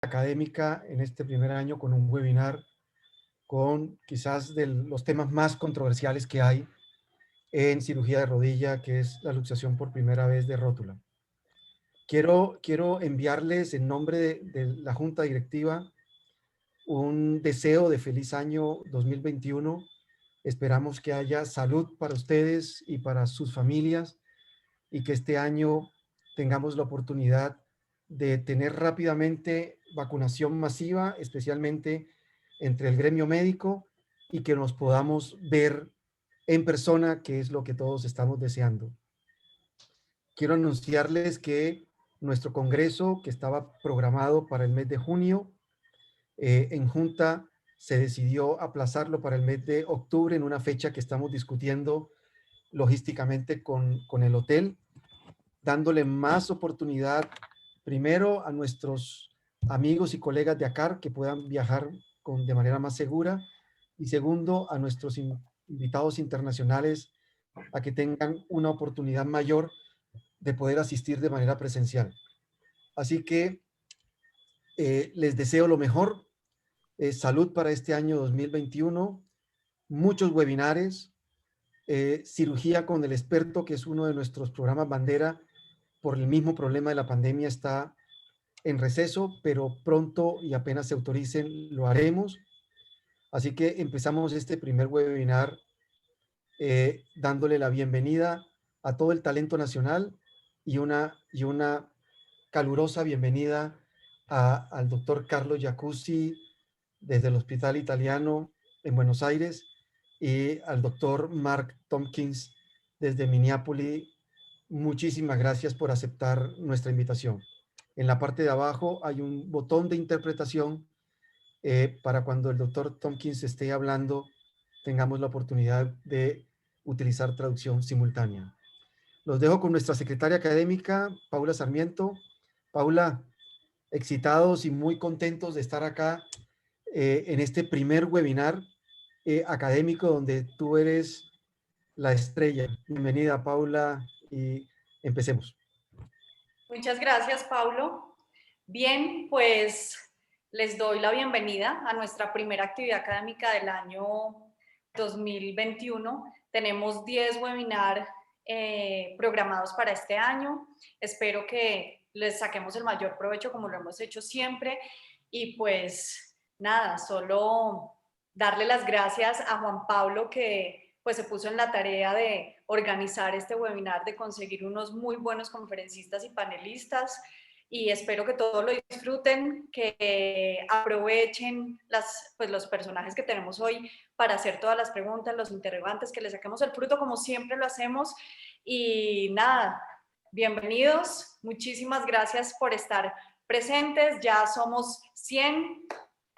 académica en este primer año con un webinar con quizás de los temas más controversiales que hay en cirugía de rodilla, que es la luxación por primera vez de rótula. Quiero enviarles en nombre de la Junta Directiva un deseo de feliz año 2021. Esperamos que haya salud para ustedes y para sus familias y que este año tengamos la oportunidad de tener rápidamente vacunación masiva, especialmente entre el gremio médico, y que nos podamos ver en persona, que es lo que todos estamos deseando. Quiero anunciarles que nuestro congreso, que estaba programado para el mes de junio, en junta se decidió aplazarlo para el mes de octubre en una fecha que estamos discutiendo logísticamente con el hotel, dándole más oportunidad primero a nuestros amigos y colegas de ACAR que puedan viajar de manera más segura, y segundo a nuestros invitados internacionales a que tengan una oportunidad mayor de poder asistir de manera presencial. Así que les deseo lo mejor, salud para este año 2021, muchos webinares, cirugía con el experto, que es uno de nuestros programas bandera, por el mismo problema de la pandemia está en receso, pero pronto y apenas se autoricen lo haremos. Así que empezamos este primer webinar dándole la bienvenida a todo el talento nacional y una calurosa bienvenida al doctor Carlos Jacuzzi desde el Hospital Italiano en Buenos Aires y al doctor Mark Tompkins desde Minneapolis. Muchísimas gracias por aceptar nuestra invitación. En la parte de abajo hay un botón de interpretación para cuando el doctor Tompkins esté hablando, tengamos la oportunidad de utilizar traducción simultánea. Los dejo con nuestra secretaria académica, Paula Sarmiento. Paula, excitados y muy contentos de estar acá en este primer webinar académico donde tú eres la estrella. Bienvenida, Paula, y empecemos. Muchas gracias, Paulo. Bien, pues les doy la bienvenida a nuestra primera actividad académica del año 2021. Tenemos 10 webinars programados para este año. Espero que les saquemos el mayor provecho como lo hemos hecho siempre. Y pues nada, solo darle las gracias a Juan Pablo que pues se puso en la tarea de organizar este webinar, de conseguir unos muy buenos conferencistas y panelistas, y espero que todos lo disfruten, que aprovechen los personajes que tenemos hoy para hacer todas las preguntas, los interrogantes, que les saquemos el fruto como siempre lo hacemos. Y nada, bienvenidos, muchísimas gracias por estar presentes, ya somos 100.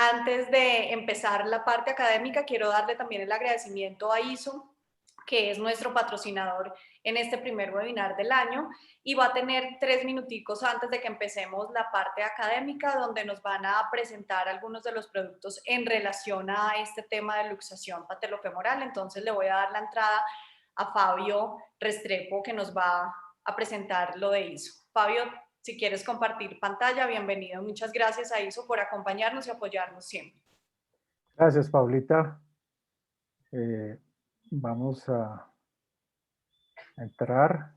Antes de empezar la parte académica, quiero darle también el agradecimiento a ISO, que es nuestro patrocinador en este primer webinar del año, y va a tener 3 minuticos antes de que empecemos la parte académica, donde nos van a presentar algunos de los productos en relación a este tema de luxación patelofemoral. Entonces le voy a dar la entrada a Fabio Restrepo, que nos va a presentar lo de ISO. Fabio, si quieres compartir pantalla, bienvenido. Muchas gracias a ISO por acompañarnos y apoyarnos siempre. Gracias, Paulita. Vamos a entrar.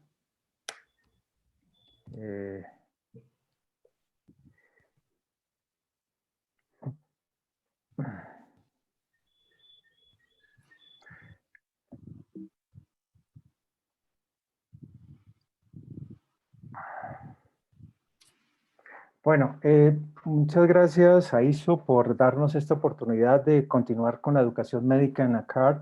Bueno, muchas gracias a ISO por darnos esta oportunidad de continuar con la educación médica en ACARD.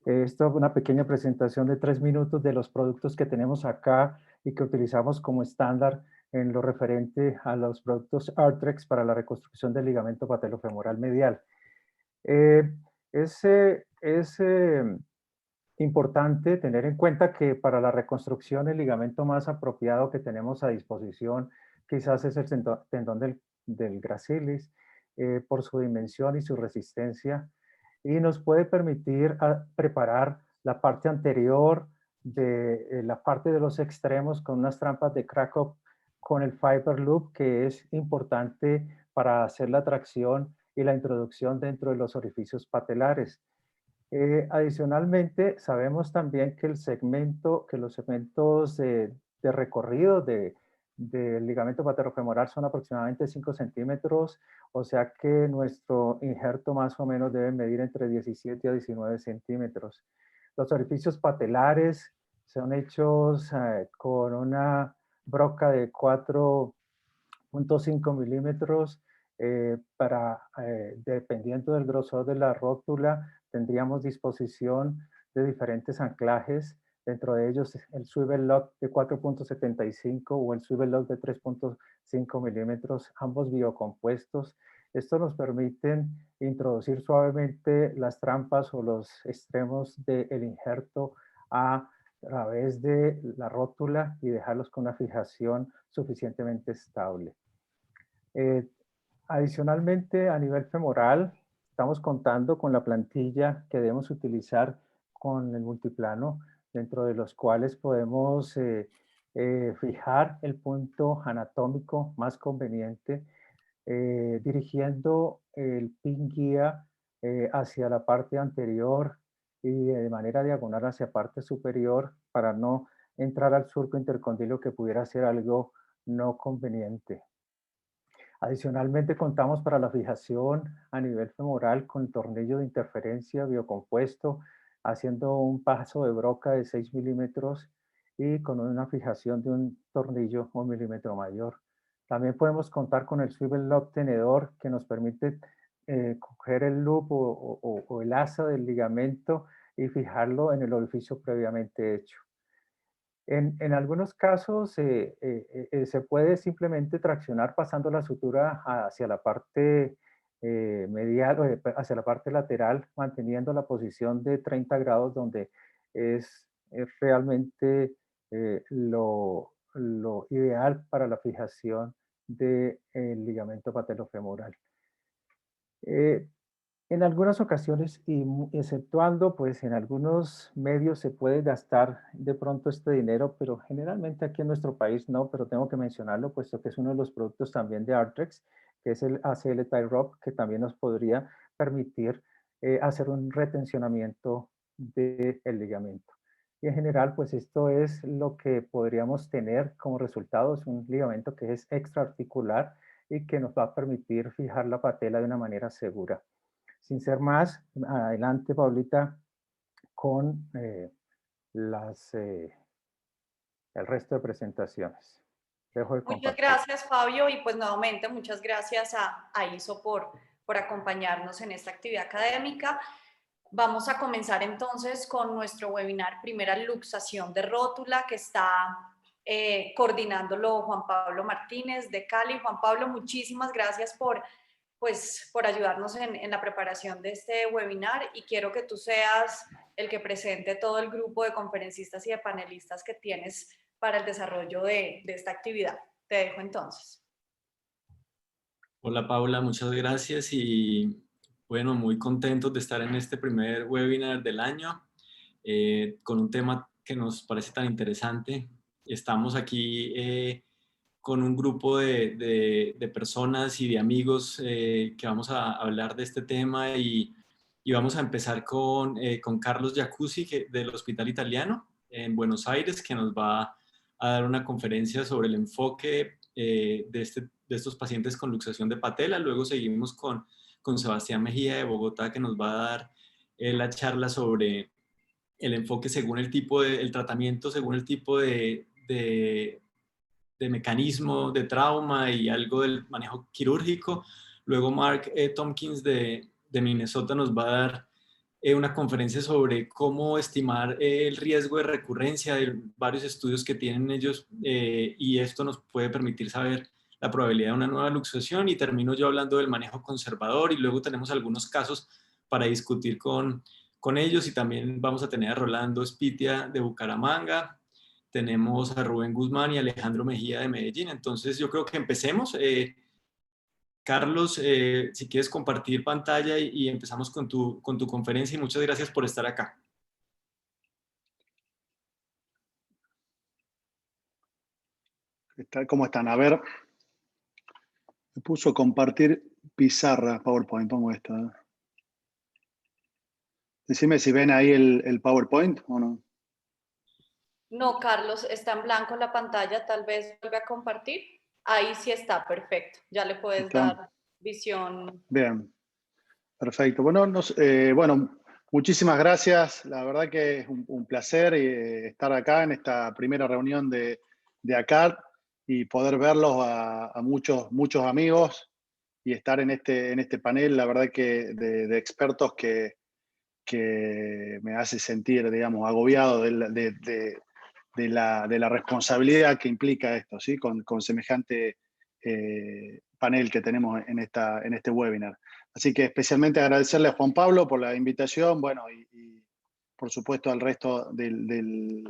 Esto es una pequeña presentación de 3 minutos de los productos que tenemos acá y que utilizamos como estándar en lo referente a los productos Arthrex para la reconstrucción del ligamento patelofemoral medial. Es importante tener en cuenta que para la reconstrucción el ligamento más apropiado que tenemos a disposición quizás es el tendón del gracilis por su dimensión y su resistencia, y nos puede permitir preparar la parte anterior de la parte de los extremos con unas trampas de Krakow con el Fiber Loop, que es importante para hacer la tracción y la introducción dentro de los orificios patelares. Adicionalmente, sabemos también que los segmentos de recorrido del ligamento patelofemoral son aproximadamente 5 centímetros, o sea que nuestro injerto más o menos debe medir entre 17 a 19 centímetros. Los orificios patelares son hechos con una broca de 4.5 milímetros dependiendo del grosor de la rótula, tendríamos disposición de diferentes anclajes, dentro de ellos el swivel lock de 4.75 o el swivel lock de 3.5 milímetros, ambos biocompuestos. Esto nos permiten introducir suavemente las trampas o los extremos del injerto a través de la rótula y dejarlos con una fijación suficientemente estable. Eh, Adicionalmente, a nivel femoral, estamos contando con la plantilla que debemos utilizar con el multiplano, dentro de los cuales podemos fijar el punto anatómico más conveniente, dirigiendo el pin guía hacia la parte anterior y de manera diagonal hacia la parte superior para no entrar al surco intercondilo que pudiera ser algo no conveniente. Adicionalmente, contamos para la fijación a nivel femoral con tornillo de interferencia biocompuesto, haciendo un paso de broca de 6 milímetros y con una fijación de un tornillo 1 milímetro mayor. También podemos contar con el swivel lock tenedor que nos permite coger el loop o el asa del ligamento y fijarlo en el orificio previamente hecho. En algunos casos se puede simplemente traccionar pasando la sutura hacia la parte medial o hacia la parte lateral, manteniendo la posición de 30 grados donde es realmente lo ideal para la fijación del ligamento patelofemoral. Eh, en algunas ocasiones, y exceptuando, pues en algunos medios se puede gastar de pronto este dinero, pero generalmente aquí en nuestro país no, pero tengo que mencionarlo, puesto que es uno de los productos también de Arthrex, que es el ACL Tie Rope, que también nos podría permitir hacer un retencionamiento del ligamento. Y en general, pues esto es lo que podríamos tener como resultado, es un ligamento que es extraarticular y que nos va a permitir fijar la patela de una manera segura. Sin ser más, adelante, Paulita, con el resto de presentaciones. Dejo de Muchas compartir. gracias, Fabio, y pues nuevamente muchas gracias a ISO por acompañarnos en esta actividad académica. Vamos a comenzar entonces con nuestro webinar Primera Luxación de Rótula, que está coordinándolo Juan Pablo Martínez de Cali. Juan Pablo, muchísimas gracias por ayudarnos en la preparación de este webinar, y quiero que tú seas el que presente todo el grupo de conferencistas y de panelistas que tienes para el desarrollo de esta actividad. Te dejo entonces. Hola Paula, muchas gracias y bueno, muy contentos de estar en este primer webinar del año con un tema que nos parece tan interesante. Estamos aquí con un grupo de personas y de amigos que vamos a hablar de este tema y vamos a empezar con Carlos Jacuzzi del Hospital Italiano en Buenos Aires, que nos va a dar una conferencia sobre el enfoque de estos pacientes con luxación de patela. Luego seguimos con Sebastián Mejía de Bogotá, que nos va a dar la charla sobre el enfoque según el tipo el tratamiento según el tipo de mecanismo de trauma y algo del manejo quirúrgico. Luego Mark Tompkins de Minnesota nos va a dar una conferencia sobre cómo estimar el riesgo de recurrencia de varios estudios que tienen ellos y esto nos puede permitir saber la probabilidad de una nueva luxación. Y termino yo hablando del manejo conservador y luego tenemos algunos casos para discutir con ellos, y también vamos a tener a Rolando Spitia de Bucaramanga, tenemos a Rubén Guzmán y Alejandro Mejía de Medellín. Entonces yo creo que empecemos. Carlos, si quieres compartir pantalla y empezamos con tu conferencia, y muchas gracias por estar acá. ¿Cómo están? A ver, Me puso compartir pizarra, PowerPoint, pongo esto. Decime si ven ahí el PowerPoint o no. No, Carlos, está en blanco la pantalla, tal vez vuelve a compartir. Ahí sí está, perfecto. Ya le puedes ¿Está? dar visión. Bien, perfecto. Bueno, bueno, muchísimas gracias. La verdad que es un placer estar acá en esta primera reunión de ACAD y poder verlos a muchos amigos y estar en este panel, la verdad que de expertos que me hace sentir, digamos, agobiado de la responsabilidad que implica esto, ¿sí? Con semejante panel que tenemos en este webinar. Así que especialmente agradecerle a Juan Pablo por la invitación, bueno, y por supuesto al resto de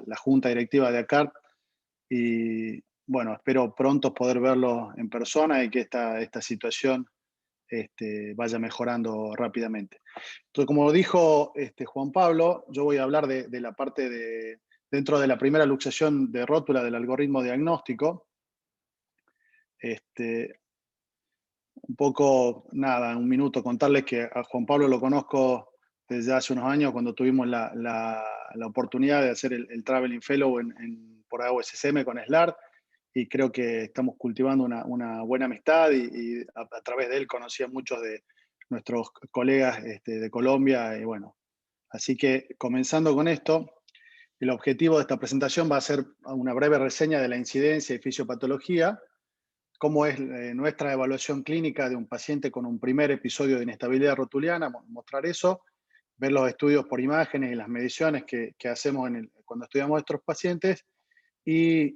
la Junta Directiva de ACART. Y bueno, espero pronto poder verlo en persona y que esta situación vaya mejorando rápidamente. Entonces, como dijo Juan Pablo, yo voy a hablar de la parte dentro de la primera luxación de rótula del algoritmo diagnóstico. Un poco, nada, en un minuto contarles que a Juan Pablo lo conozco desde hace unos años cuando tuvimos la oportunidad de hacer el Traveling Fellow por AOSSM con SLAR, y creo que estamos cultivando una buena amistad y a través de él conocí a muchos de nuestros colegas de Colombia y bueno, así que comenzando con esto, el objetivo de esta presentación va a ser una breve reseña de la incidencia y fisiopatología, cómo es nuestra evaluación clínica de un paciente con un primer episodio de inestabilidad rotuliana, mostrar eso, ver los estudios por imágenes y las mediciones que hacemos cuando estudiamos a estos pacientes y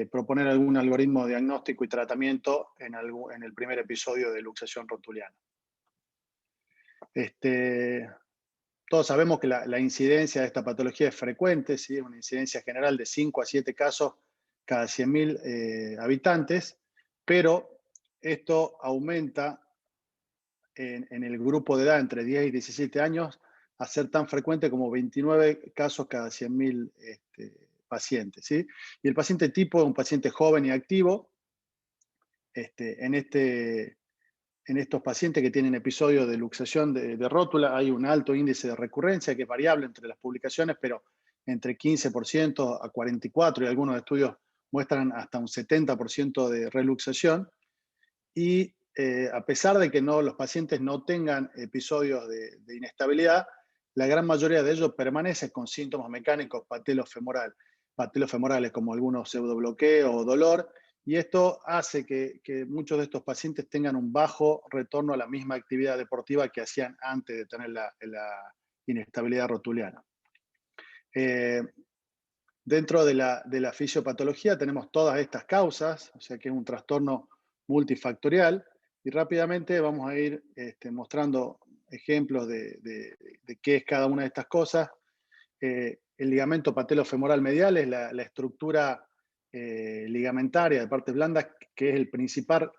proponer algún algoritmo diagnóstico y tratamiento en el primer episodio de luxación rotuliana. Todos sabemos que la incidencia de esta patología es frecuente, ¿sí? Una incidencia general de 5 a 7 casos cada 100.000 habitantes, pero esto aumenta en el grupo de edad entre 10 y 17 años a ser tan frecuente como 29 casos cada 100.000 pacientes, ¿sí? Y el paciente tipo es un paciente joven y activo. En estos pacientes que tienen episodios de luxación de rótula hay un alto índice de recurrencia que es variable entre las publicaciones, pero entre 15% a 44%, y algunos estudios muestran hasta un 70% de reluxación. Y a pesar de que los pacientes no tengan episodios de inestabilidad, la gran mayoría de ellos permanecen con síntomas mecánicos patelofemorales como algunos pseudobloqueos o dolor, y esto hace que muchos de estos pacientes tengan un bajo retorno a la misma actividad deportiva que hacían antes de tener la inestabilidad rotuliana. Dentro de la fisiopatología tenemos todas estas causas, o sea que es un trastorno multifactorial, y rápidamente vamos a ir mostrando ejemplos de qué es cada una de estas cosas. El ligamento patelofemoral medial es la estructura ligamentaria de partes blandas, que es el principal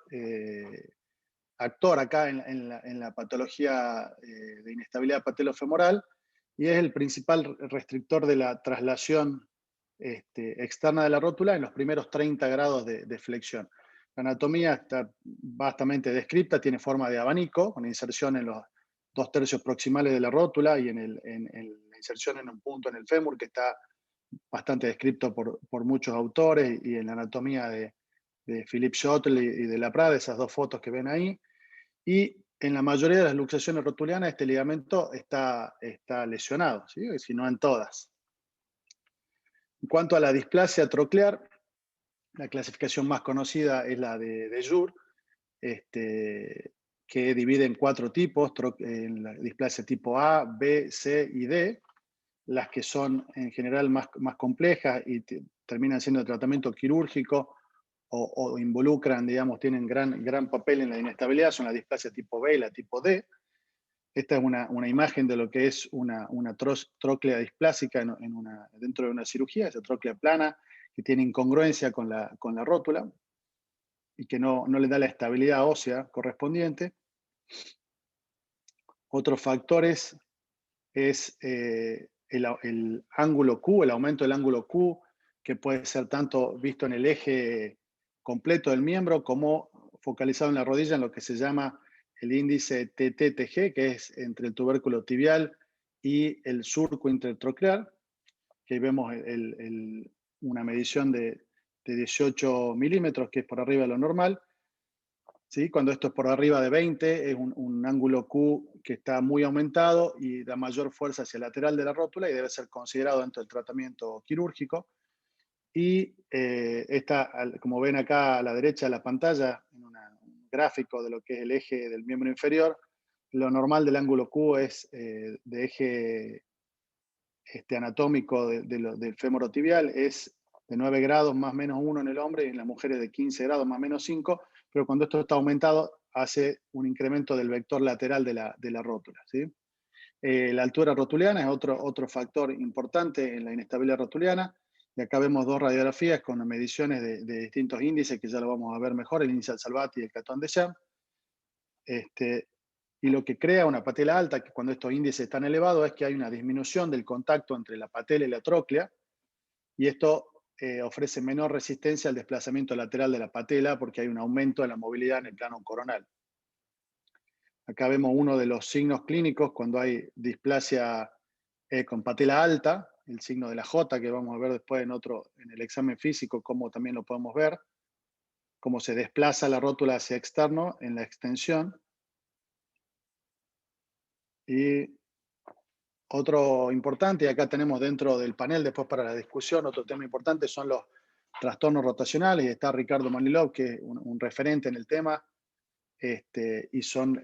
actor acá en la patología de inestabilidad patelofemoral, y es el principal restrictor de la traslación externa de la rótula en los primeros 30 grados de flexión. La anatomía está vastamente descrita, tiene forma de abanico, con inserción en los 2/3 proximales de la rótula y en la inserción en un punto en el fémur, que está bastante descrito por muchos autores, y en la anatomía de Philippe Schottel y de Laprade, esas dos fotos que ven ahí. Y en la mayoría de las luxaciones rotulianas este ligamento está lesionado, ¿sí? Si no en todas. En cuanto a la displasia troclear, la clasificación más conocida es la de Jour, que divide en 4 tipos, en la displasia tipo A, B, C y D. Las que son en general más complejas y terminan siendo de tratamiento quirúrgico o involucran, digamos, tienen gran papel en la inestabilidad, son la displasia tipo B y la tipo D. Esta es una imagen de lo que es una tróclea displásica dentro de una cirugía, esa tróclea plana que tiene incongruencia con la rótula y que no le da la estabilidad ósea correspondiente. Otros factores es el ángulo Q, el aumento del ángulo Q, que puede ser tanto visto en el eje completo del miembro como focalizado en la rodilla, en lo que se llama el índice TTTG, que es entre el tubérculo tibial y el surco intertroclear, que ahí vemos una medición de 18 milímetros, que es por arriba de lo normal. ¿Sí? Cuando esto es por arriba de 20, es un ángulo Q que está muy aumentado y da mayor fuerza hacia el lateral de la rótula y debe ser considerado dentro del tratamiento quirúrgico. Y como ven acá a la derecha de la pantalla, en un gráfico de lo que es el eje del miembro inferior, lo normal del ángulo Q es de eje anatómico del fémoro tibial, es de 9 grados más menos 1 en el hombre y en las mujeres de 15 grados más menos 5, pero cuando esto está aumentado hace un incremento del vector lateral de la rótula. ¿Sí? La altura rotuliana es otro factor importante en la inestabilidad rotuliana. Y acá vemos dos radiografías con mediciones de distintos índices, que ya lo vamos a ver mejor, el índice Al-Salvati y el Catón de Sham. Y lo que crea una patela alta, que cuando estos índices están elevados, es que hay una disminución del contacto entre la patela y la tróclea, y esto ofrece menor resistencia al desplazamiento lateral de la patela porque hay un aumento de la movilidad en el plano coronal. Acá vemos uno de los signos clínicos cuando hay displasia con patela alta, el signo de la J, que vamos a ver después en el examen físico, cómo también lo podemos ver, cómo se desplaza la rótula hacia externo en la extensión. Y otro importante, y acá tenemos dentro del panel, después para la discusión, otro tema importante son los trastornos rotacionales, y está Ricardo Manilov, que es un referente en el tema, y son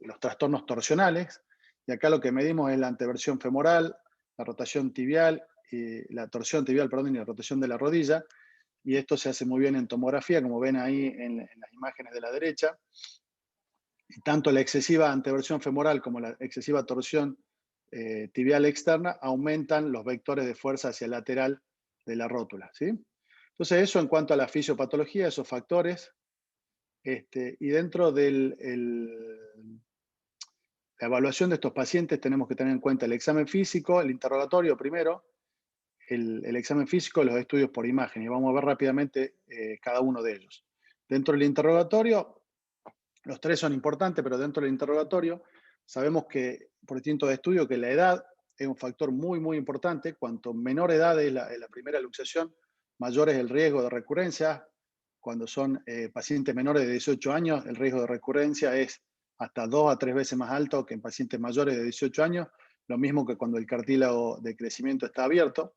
los trastornos torsionales. Y acá lo que medimos es la anteversión femoral, la rotación tibial, la torsión tibial, perdón, y la rotación de la rodilla. Y esto se hace muy bien en tomografía, como ven ahí en las imágenes de la derecha. Y tanto la excesiva anteversión femoral como la excesiva torsión tibial externa aumentan los vectores de fuerza hacia el lateral de la rótula. ¿Sí? Entonces eso en cuanto a la fisiopatología, esos factores. Y dentro de la evaluación de estos pacientes tenemos que tener en cuenta el examen físico, el interrogatorio primero, el examen físico, los estudios por imagen. Y vamos a ver rápidamente cada uno de ellos. Dentro del interrogatorio, los tres son importantes, pero dentro del interrogatorio sabemos que, por distintos estudios, que la edad es un factor muy, muy importante. Cuanto menor edad es la primera luxación, mayor es el riesgo de recurrencia. Cuando son pacientes menores de 18 años, el riesgo de recurrencia es hasta 2 a 3 veces más alto que en pacientes mayores de 18 años, lo mismo que cuando el cartílago de crecimiento está abierto.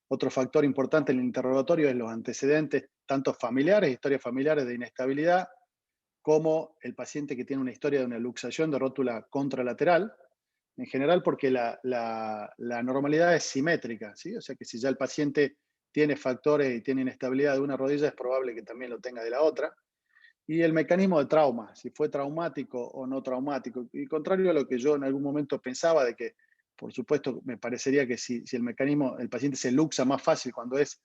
Otro factor importante en el interrogatorio es los antecedentes, tanto familiares, historias familiares de inestabilidad, como el paciente que tiene una historia de una luxación de rótula contralateral, en general porque la normalidad es simétrica, ¿sí? O sea que si ya el paciente tiene factores y tiene inestabilidad de una rodilla, es probable que también lo tenga de la otra. Y el mecanismo de trauma, si fue traumático o no traumático. Y contrario a lo que yo en algún momento pensaba, de que, por supuesto, me parecería que si el paciente se luxa más fácil cuando es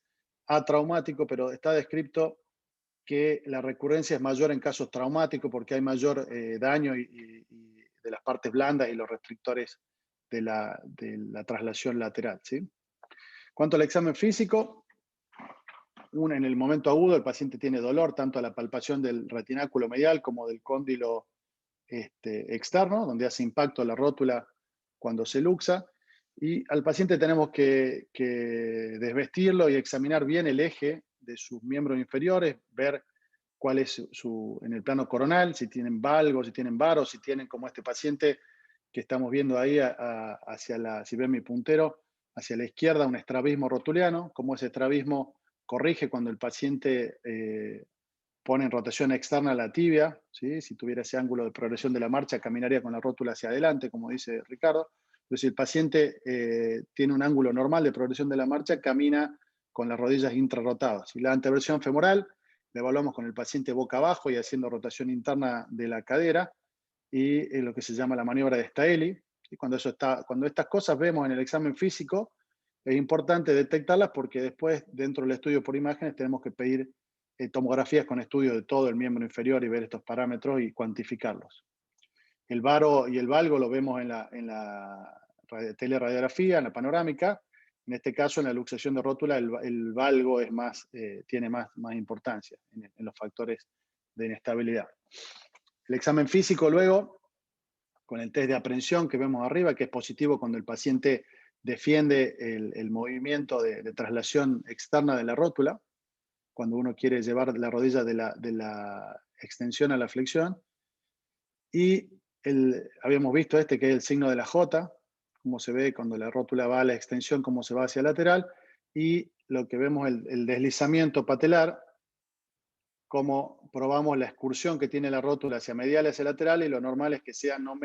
atraumático, pero está descrito que la recurrencia es mayor en casos traumáticos porque hay mayor daño de las partes blandas y los restrictores de la traslación lateral. ¿Sí? Cuanto al examen físico, en el momento agudo el paciente tiene dolor tanto a la palpación del retináculo medial como del cóndilo externo, donde hace impacto la rótula cuando se luxa. Y al paciente tenemos que desvestirlo y examinar bien el eje de sus miembros inferiores, ver cuál es en el plano coronal, si tienen valgo, si tienen varo, si tienen, como este paciente que estamos viendo ahí, si ven mi puntero, hacia la izquierda, un estrabismo rotuliano, como ese estrabismo corrige cuando el paciente pone en rotación externa la tibia, ¿sí? Si tuviera ese ángulo de progresión de la marcha, caminaría con la rótula hacia adelante, como dice Ricardo. Pero si el paciente tiene un ángulo normal de progresión de la marcha, camina con las rodillas intrarrotadas. Y la anteversión femoral, la evaluamos con el paciente boca abajo y haciendo rotación interna de la cadera, y lo que se llama la maniobra de Staeli. Y cuando estas cosas vemos en el examen físico, es importante detectarlas porque después, dentro del estudio por imágenes, tenemos que pedir tomografías con estudio de todo el miembro inferior y ver estos parámetros y cuantificarlos. El varo y el valgo lo vemos en la teleradiografía, en la panorámica. En este caso, en la luxación de rótula, el valgo tiene más importancia en los factores de inestabilidad. El examen físico luego, con el test de aprehensión que vemos arriba, que es positivo cuando el paciente defiende el movimiento de traslación externa de la rótula, cuando uno quiere llevar la rodilla de la extensión a la flexión. Y habíamos visto que es el signo de la J, cómo se ve cuando la rótula va a la extensión, cómo se va hacia lateral, y lo que vemos el deslizamiento patelar, cómo probamos la excursión que tiene la rótula hacia medial y hacia lateral, y lo normal es que sea no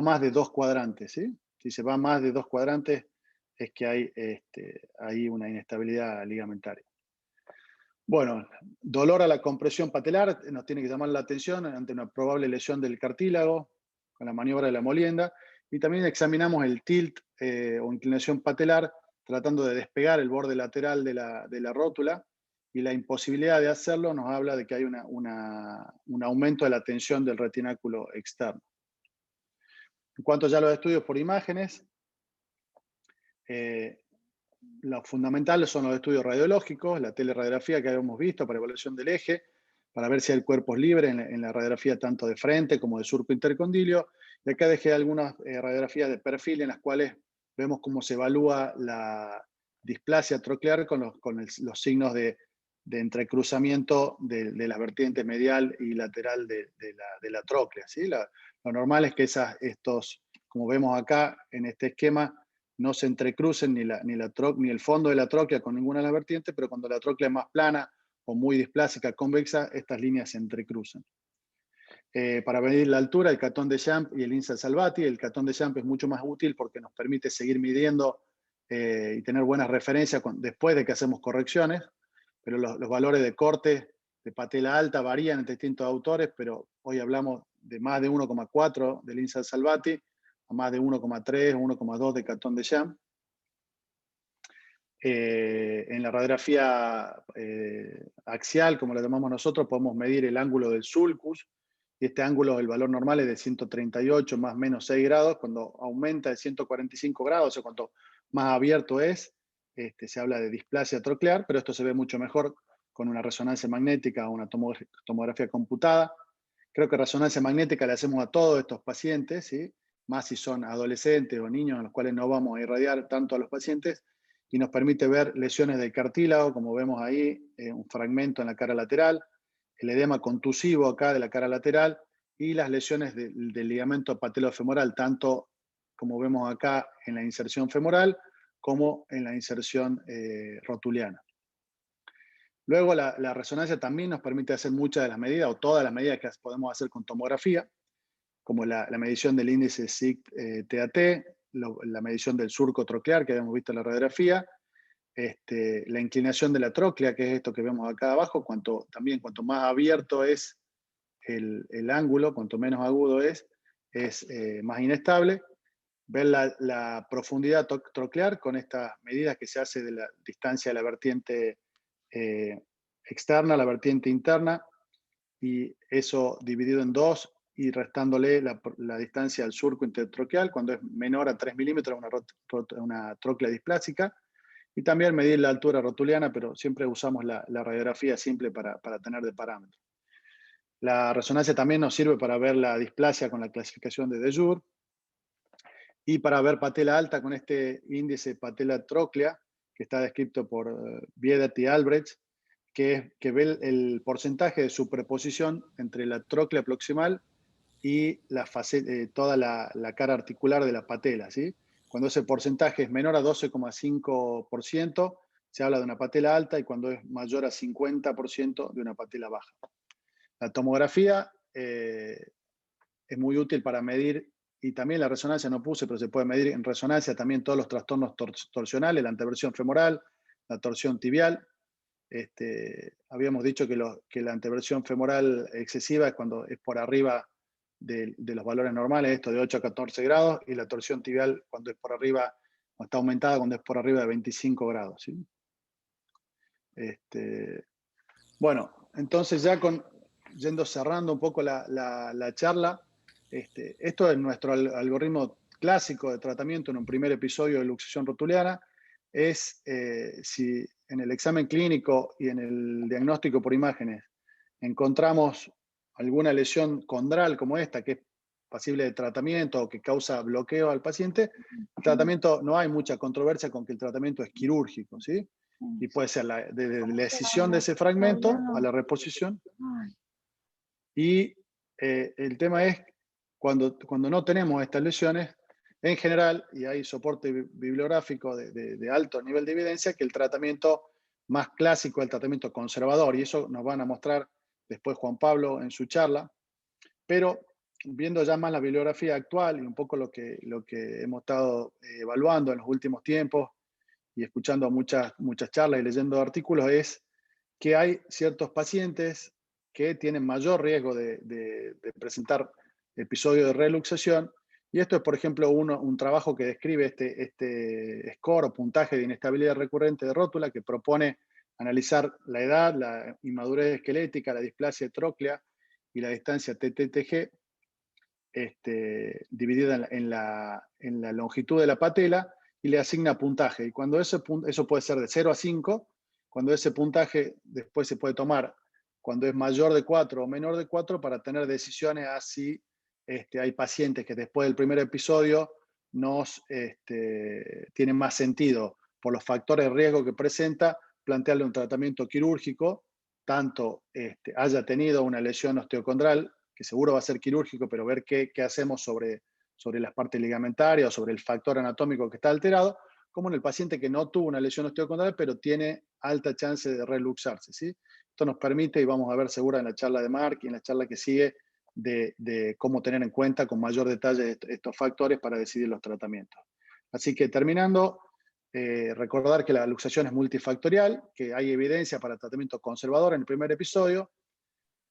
más de 2 cuadrantes, ¿sí? Si se va más de 2 cuadrantes es que hay una inestabilidad ligamentaria. Bueno, dolor a la compresión patelar nos tiene que llamar la atención ante una probable lesión del cartílago con la maniobra de la molienda, y también examinamos el tilt o inclinación patelar tratando de despegar el borde lateral de la rótula, y la imposibilidad de hacerlo nos habla de que hay un aumento de la tensión del retináculo externo. En cuanto ya a los estudios por imágenes, los fundamentales son los estudios radiológicos, la teleradiografía que habíamos visto para evaluación del eje, para ver si hay cuerpos libres en la radiografía tanto de frente como de surco intercondilio. Y acá dejé algunas radiografías de perfil en las cuales vemos cómo se evalúa la displasia troclear con los signos de entrecruzamiento de las vertientes medial y lateral de la tróclea, ¿sí? Lo normal es que estos, como vemos acá en este esquema, no se entrecrucen ni el fondo de la tróclea con ninguna de las vertientes, pero cuando la tróclea es más plana o muy displásica, convexa, estas líneas se entrecruzan. Para medir la altura, el Catón de Champ y el INSAL-Salvati. El Catón de Champ es mucho más útil porque nos permite seguir midiendo y tener buenas referencias después de que hacemos correcciones, pero los valores de corte de patela alta varían entre distintos autores, pero hoy hablamos de más de 1,4 del INSAL-Salvati, a más de 1,3 o 1,2 de Catón de Champ. En la radiografía axial, como la llamamos nosotros, podemos medir el ángulo del sulcus, y este ángulo, el valor normal es de 138 más menos 6 grados. Cuando aumenta de 145 grados, o sea, cuanto más abierto es, se habla de displasia troclear, pero esto se ve mucho mejor con una resonancia magnética o una tomografía computada. Creo que resonancia magnética le hacemos a todos estos pacientes, ¿sí? Más si son adolescentes o niños, en los cuales no vamos a irradiar tanto a los pacientes, y nos permite ver lesiones del cartílago, como vemos ahí, un fragmento en la cara lateral, el edema contusivo acá de la cara lateral, y las lesiones del ligamento patelofemoral, tanto como vemos acá en la inserción femoral, como en la inserción rotuliana. Luego la resonancia también nos permite hacer muchas de las medidas, o todas las medidas que podemos hacer con tomografía, como la medición del índice SIG-TAT, la medición del surco troclear que habíamos visto en la radiografía, la inclinación de la tróclea, que es esto que vemos acá abajo. Cuanto más abierto es el ángulo, cuanto menos agudo es más inestable. Ver la profundidad troclear con estas medidas que se hace de la distancia de la vertiente externa a la vertiente interna, y eso dividido en 2 y restándole la distancia al surco intertroqueal cuando es menor a 3 milímetros, una tróclea displásica. Y también medir la altura rotuliana, pero siempre usamos la radiografía simple para tener de parámetro. La resonancia también nos sirve para ver la displasia con la clasificación de De Jur, y para ver patela alta con este índice patela tróclea, que está descrito por Biedert y Albrecht, que ve el porcentaje de superposición entre la tróclea proximal y toda la cara articular de la patela, ¿sí? Cuando ese porcentaje es menor a 12,5%, se habla de una patela alta, y cuando es mayor a 50% de una patela baja. La tomografía es muy útil para medir, y también la resonancia no puse, pero se puede medir en resonancia también todos los trastornos torsionales, la anteversión femoral, la torsión tibial. Habíamos dicho que la anteversión femoral excesiva es cuando es por arriba de los valores normales, esto de 8 a 14 grados, y la torsión tibial cuando es por arriba, o está aumentada cuando es por arriba de 25 grados, ¿sí? Bueno, entonces ya cerrando un poco la charla, esto es nuestro algoritmo clásico de tratamiento en un primer episodio de luxación rotuliana. Es si en el examen clínico y en el diagnóstico por imágenes encontramos alguna lesión condral como esta, que es pasible de tratamiento o que causa bloqueo al paciente, el tratamiento, no hay mucha controversia con que el tratamiento es quirúrgico, ¿sí? Y puede ser desde la escisión de ese fragmento a la reposición. Y el tema es, cuando no tenemos estas lesiones, en general, y hay soporte bibliográfico de alto nivel de evidencia, que el tratamiento más clásico es el tratamiento conservador, y eso nos van a mostrar después Juan Pablo en su charla. Pero viendo ya más la bibliografía actual y un poco lo que hemos estado evaluando en los últimos tiempos y escuchando muchas charlas y leyendo artículos, es que hay ciertos pacientes que tienen mayor riesgo de presentar episodios de reluxación. Y esto es, por ejemplo, un trabajo que describe este score o puntaje de inestabilidad recurrente de rótula, que propone analizar la edad, la inmadurez esquelética, la displasia tróclea y la distancia TTTG, dividida en la longitud de la patela, y le asigna puntaje. Y cuando eso puede ser de 0 a 5, cuando ese puntaje después se puede tomar cuando es mayor de 4 o menor de 4 para tener decisiones así. Hay pacientes que después del primer episodio tienen más sentido, por los factores de riesgo que presenta, plantearle un tratamiento quirúrgico, tanto haya tenido una lesión osteocondral, que seguro va a ser quirúrgico, pero ver qué hacemos sobre las partes ligamentarias o sobre el factor anatómico que está alterado, como en el paciente que no tuvo una lesión osteocondral, pero tiene alta chance de reluxarse, ¿sí? Esto nos permite, y vamos a ver seguro en la charla de Mark y en la charla que sigue, de cómo tener en cuenta con mayor detalle estos factores para decidir los tratamientos. Así que terminando, recordar que la luxación es multifactorial, que hay evidencia para tratamiento conservador en el primer episodio,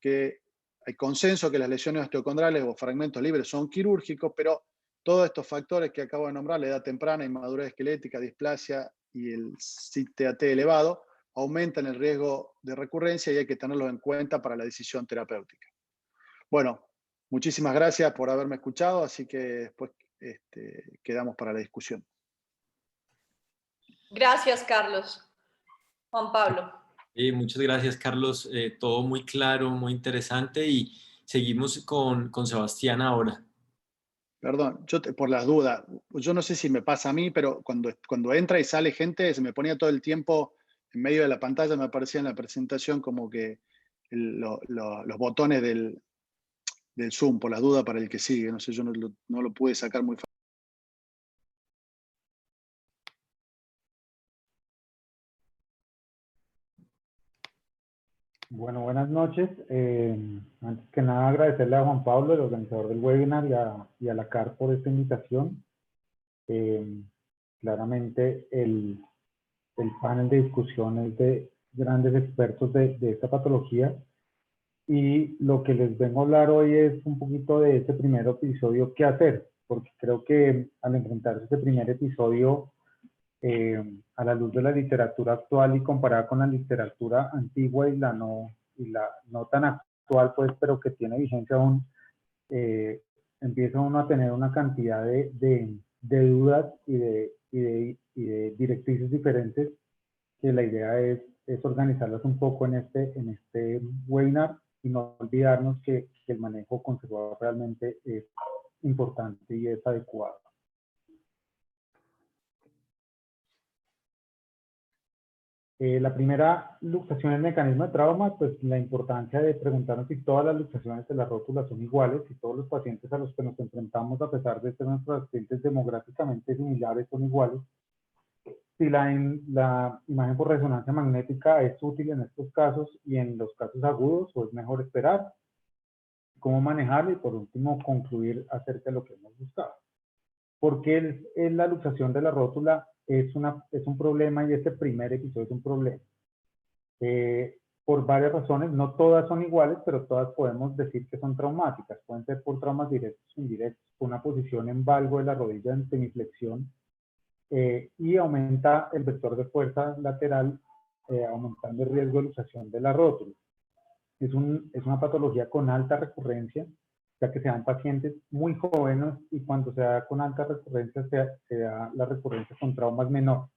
que hay consenso que las lesiones osteocondrales o fragmentos libres son quirúrgicos, pero todos estos factores que acabo de nombrar, la edad temprana, inmadurez esquelética, displasia y el CTAT elevado, aumentan el riesgo de recurrencia y hay que tenerlos en cuenta para la decisión terapéutica. Bueno, muchísimas gracias por haberme escuchado, así que después quedamos para la discusión. Gracias, Carlos. Juan Pablo. Muchas gracias, Carlos. Todo muy claro, muy interesante, y seguimos con Sebastián ahora. Perdón, por las dudas, yo no sé si me pasa a mí, pero cuando entra y sale gente, se me ponía todo el tiempo en medio de la pantalla, me aparecía en la presentación como que los botones del Zoom, por las dudas para el que sigue. No sé, yo no lo pude sacar muy fácil. Bueno, buenas noches. Antes que nada, agradecerle a Juan Pablo, el organizador del webinar, y a la CAR por esta invitación. Claramente el panel de discusión es de grandes expertos de esta patología, y lo que les vengo a hablar hoy es un poquito de este primer episodio, qué hacer, porque creo que al enfrentarse a este primer episodio, a la luz de la literatura actual y comparada con la literatura antigua y la no tan actual, pues, pero que tiene vigencia aún, empieza uno a tener una cantidad de dudas y de directrices diferentes, que la idea es organizarlas un poco en este webinar, y no olvidarnos que el manejo conservador realmente es importante y es adecuado. La primera luxación es el mecanismo de trauma. Pues la importancia de preguntarnos si todas las luxaciones de la rótula son iguales, si todos los pacientes a los que nos enfrentamos, a pesar de ser nuestros pacientes demográficamente similares, son iguales, si la imagen por resonancia magnética es útil en estos casos y en los casos agudos, o es mejor esperar, cómo manejarlo, y por último concluir acerca de lo que hemos buscado. ¿Por qué la luxación de la rótula es un problema, y este primer episodio es un problema? Por varias razones. No todas son iguales, pero todas podemos decir que son traumáticas. Pueden ser por traumas directos o indirectos, una posición en valgo de la rodilla en semiflexión, y aumenta el vector de fuerza lateral, aumentando el riesgo de luxación de la rótula. Es una patología con alta recurrencia, ya que se dan pacientes muy jóvenes, y cuando se da con alta recurrencia se da la recurrencia con traumas menores.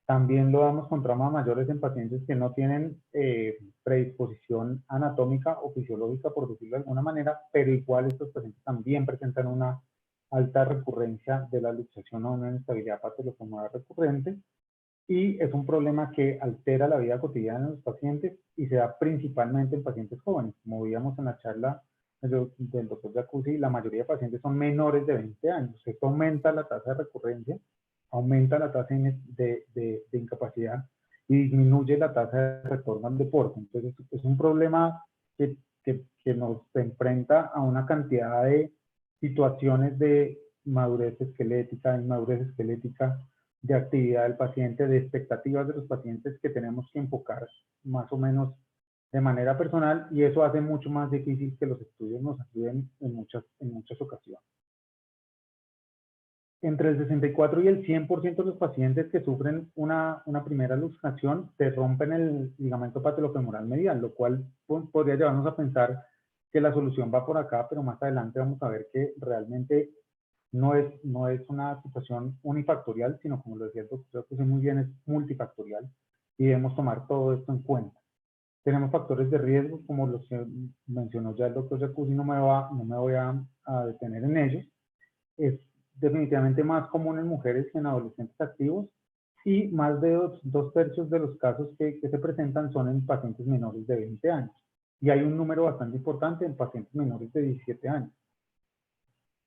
También lo damos con traumas mayores en pacientes que no tienen predisposición anatómica o fisiológica, por decirlo de alguna manera, pero igual estos pacientes también presentan una alta recurrencia de la luxación o una inestabilidad patolofemoral recurrente, y es un problema que altera la vida cotidiana de los pacientes y se da principalmente en pacientes jóvenes. Como veíamos en la charla del doctor Jacuzzi, la mayoría de pacientes son menores de 20 años. Esto aumenta la tasa de recurrencia, aumenta la tasa de incapacidad y disminuye la tasa de retorno al deporte. Entonces es un problema que nos enfrenta a una cantidad de situaciones de madurez esquelética, inmadurez esquelética, de actividad del paciente, de expectativas de los pacientes que tenemos que enfocar más o menos de manera personal, y eso hace mucho más difícil que los estudios nos ayuden en muchas ocasiones. Entre el 64 y el 100% de los pacientes que sufren una primera luxación se rompen el ligamento patolofemoral medial, lo cual podría llevarnos a pensar que la solución va por acá, pero más adelante vamos a ver que realmente no es una situación unifactorial, sino, como lo decía el doctor, pues muy bien, es multifactorial, y debemos tomar todo esto en cuenta. Tenemos factores de riesgo, como los que mencionó ya el doctor Jacuzzi, no me voy a detener en ellos. Es definitivamente más común en mujeres que en adolescentes activos, y más de dos tercios de los casos que se presentan son en pacientes menores de 20 años. Y hay un número bastante importante en pacientes menores de 17 años.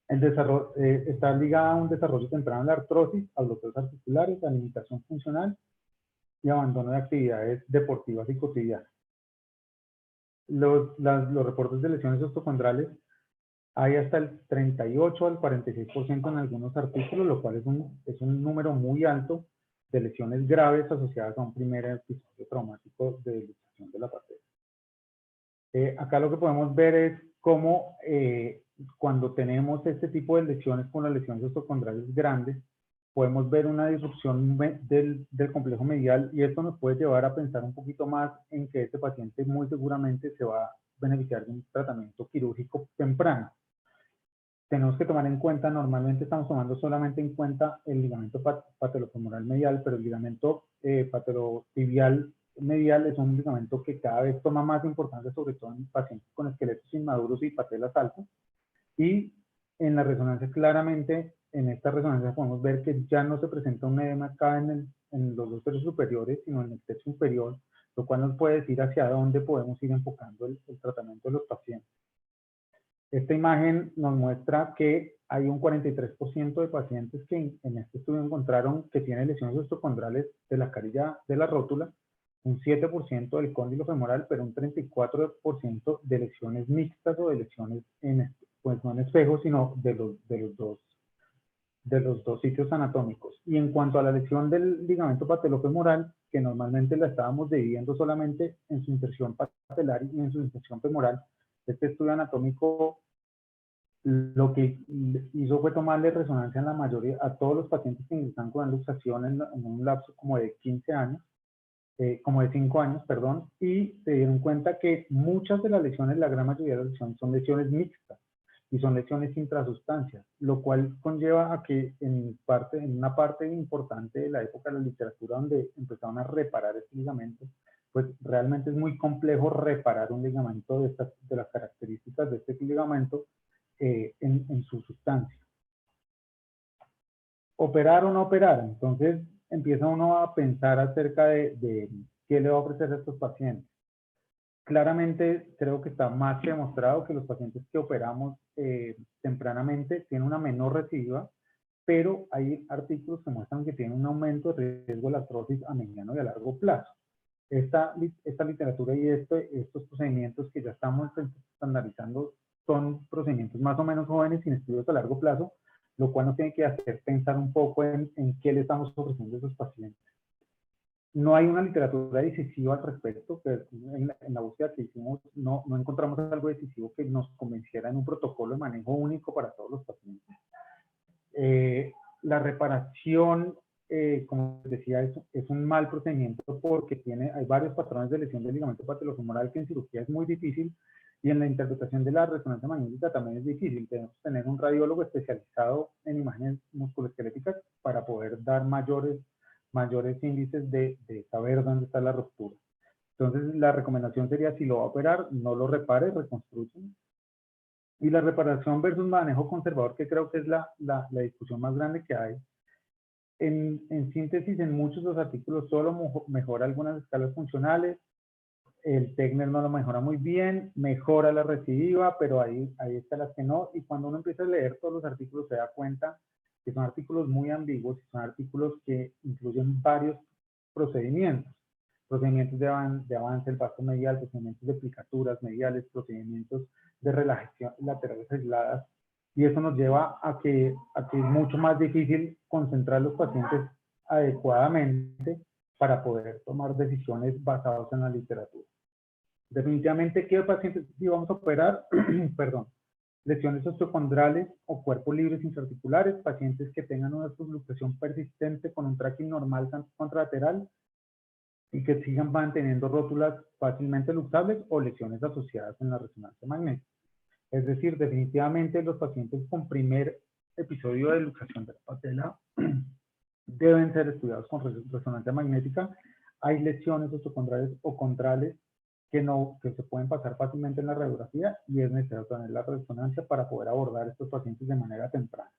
El desarrollo, está ligada a un desarrollo temprano de la artrosis, a bloqueos articulares, a limitación funcional y abandono de actividades deportivas y cotidianas. Los reportes de lesiones osteocondrales hay hasta el 38 al 46% en algunos artículos, lo cual es un número muy alto de lesiones graves asociadas a un primer episodio traumático de luxación de la patela. Acá lo que podemos ver es cómo cuando tenemos este tipo de lesiones con las lesiones osteocondrales grandes, podemos ver una disrupción del complejo medial, y esto nos puede llevar a pensar un poquito más en que este paciente muy seguramente se va a beneficiar de un tratamiento quirúrgico temprano. Tenemos que tomar en cuenta, normalmente estamos tomando solamente en cuenta el ligamento patolofemoral medial, pero el ligamento patelotibial medial es un ligamento que cada vez toma más importancia, sobre todo en pacientes con esqueletos inmaduros y patelas altas. Y en la resonancia, claramente, en esta resonancia podemos ver que ya no se presenta un edema acá en los dos tercios superiores, sino en el tercio inferior, lo cual nos puede decir hacia dónde podemos ir enfocando el tratamiento de los pacientes. Esta imagen nos muestra que hay un 43% de pacientes que en este estudio encontraron que tienen lesiones osteocondrales de la carilla de la rótula, un 7% del cóndilo femoral, pero un 34% de lesiones mixtas o de lesiones pues no en espejo, sino de los dos sitios anatómicos. Y en cuanto a la lesión del ligamento patolofemoral, que normalmente la estábamos dividiendo solamente en su inserción patelar y en su inserción femoral, este estudio anatómico lo que hizo fue tomarle resonancia en la mayoría a todos los pacientes que están con luxación en un lapso como de 15 años, como de 5 años, perdón, y se dieron cuenta que muchas de las lesiones, la gran mayoría de las lesiones, son lesiones mixtas y son lesiones intrasustancias, lo cual conlleva a que en una parte importante de la época de la literatura donde empezaron a reparar este ligamento, pues realmente es muy complejo reparar un ligamento de las características de este ligamento en su sustancia. Operar o no operar, entonces empieza uno a pensar acerca de qué le va a ofrecer a estos pacientes. Claramente creo que está más que demostrado que los pacientes que operamos tempranamente tienen una menor recidiva, pero hay artículos que muestran que tienen un aumento de riesgo de la artrosis a mediano y a largo plazo. Esta literatura y estos procedimientos que ya estamos estandarizando son procedimientos más o menos jóvenes sin estudios a largo plazo, lo cual nos tiene que hacer pensar un poco en qué le estamos ofreciendo a esos pacientes. No hay una literatura decisiva al respecto, pero en la búsqueda que hicimos no encontramos algo decisivo que nos convenciera en un protocolo de manejo único para todos los pacientes. La reparación, como les decía, es un mal procedimiento porque hay varios patrones de lesión del ligamento patolofemoral que en cirugía es muy difícil, y en la interpretación de la resonancia magnética también es difícil. Tenemos que tener un radiólogo especializado en imágenes musculoesqueléticas para poder dar mayores mayores índices de saber dónde está la ruptura. Entonces, la recomendación sería, si lo va a operar, no lo repare, reconstruya. Y la reparación versus manejo conservador, que creo que es la discusión más grande que hay. En síntesis, en muchos de los artículos solo mejora algunas escalas funcionales, el Tegner no lo mejora muy bien, mejora la recidiva, pero hay escalas que no, y cuando uno empieza a leer todos los artículos se da cuenta que son artículos muy ambiguos, y son artículos que incluyen varios procedimientos. Procedimientos de avance del vaso medial, procedimientos de plicaturas mediales, procedimientos de relajación laterales aisladas, y eso nos lleva a que es mucho más difícil concentrar los pacientes adecuadamente para poder tomar decisiones basadas en la literatura. Definitivamente, ¿qué pacientes sí vamos a operar? Perdón. Lesiones osteocondrales o cuerpos libres intraarticulares, pacientes que tengan una subluxación persistente con un tracking normal contralateral y que sigan manteniendo rótulas fácilmente luxables, o lesiones asociadas en la resonancia magnética. Es decir, definitivamente los pacientes con primer episodio de luxación de la patela deben ser estudiados con resonancia magnética. Hay lesiones osteocondrales o contrales que se pueden pasar fácilmente en la radiografía, y es necesario tener la resonancia para poder abordar estos pacientes de manera temprana.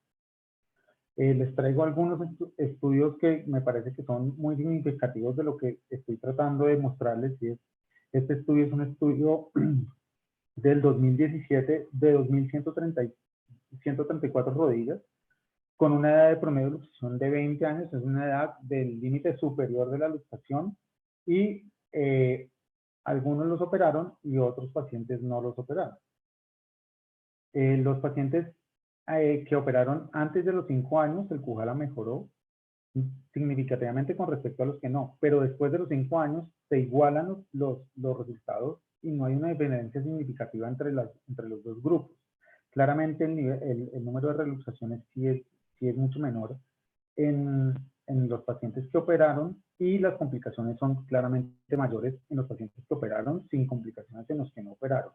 Les traigo algunos estudios que me parece que son muy significativos de lo que estoy tratando de mostrarles. Y este estudio es un estudio del 2017 de 2.134 rodillas, con una edad de promedio de luxación de 20 años, es una edad del límite superior de la luxación, y algunos los operaron y otros pacientes no los operaron. Los pacientes que operaron antes de los 5 años, el Cujala mejoró significativamente con respecto a los que no, pero después de los 5 años se igualan los resultados y no hay una diferencia significativa entre los dos grupos. Claramente el número de reluxaciones sí es mucho menor en los pacientes que operaron, y las complicaciones son claramente mayores en los pacientes que operaron sin complicaciones en los que no operaron.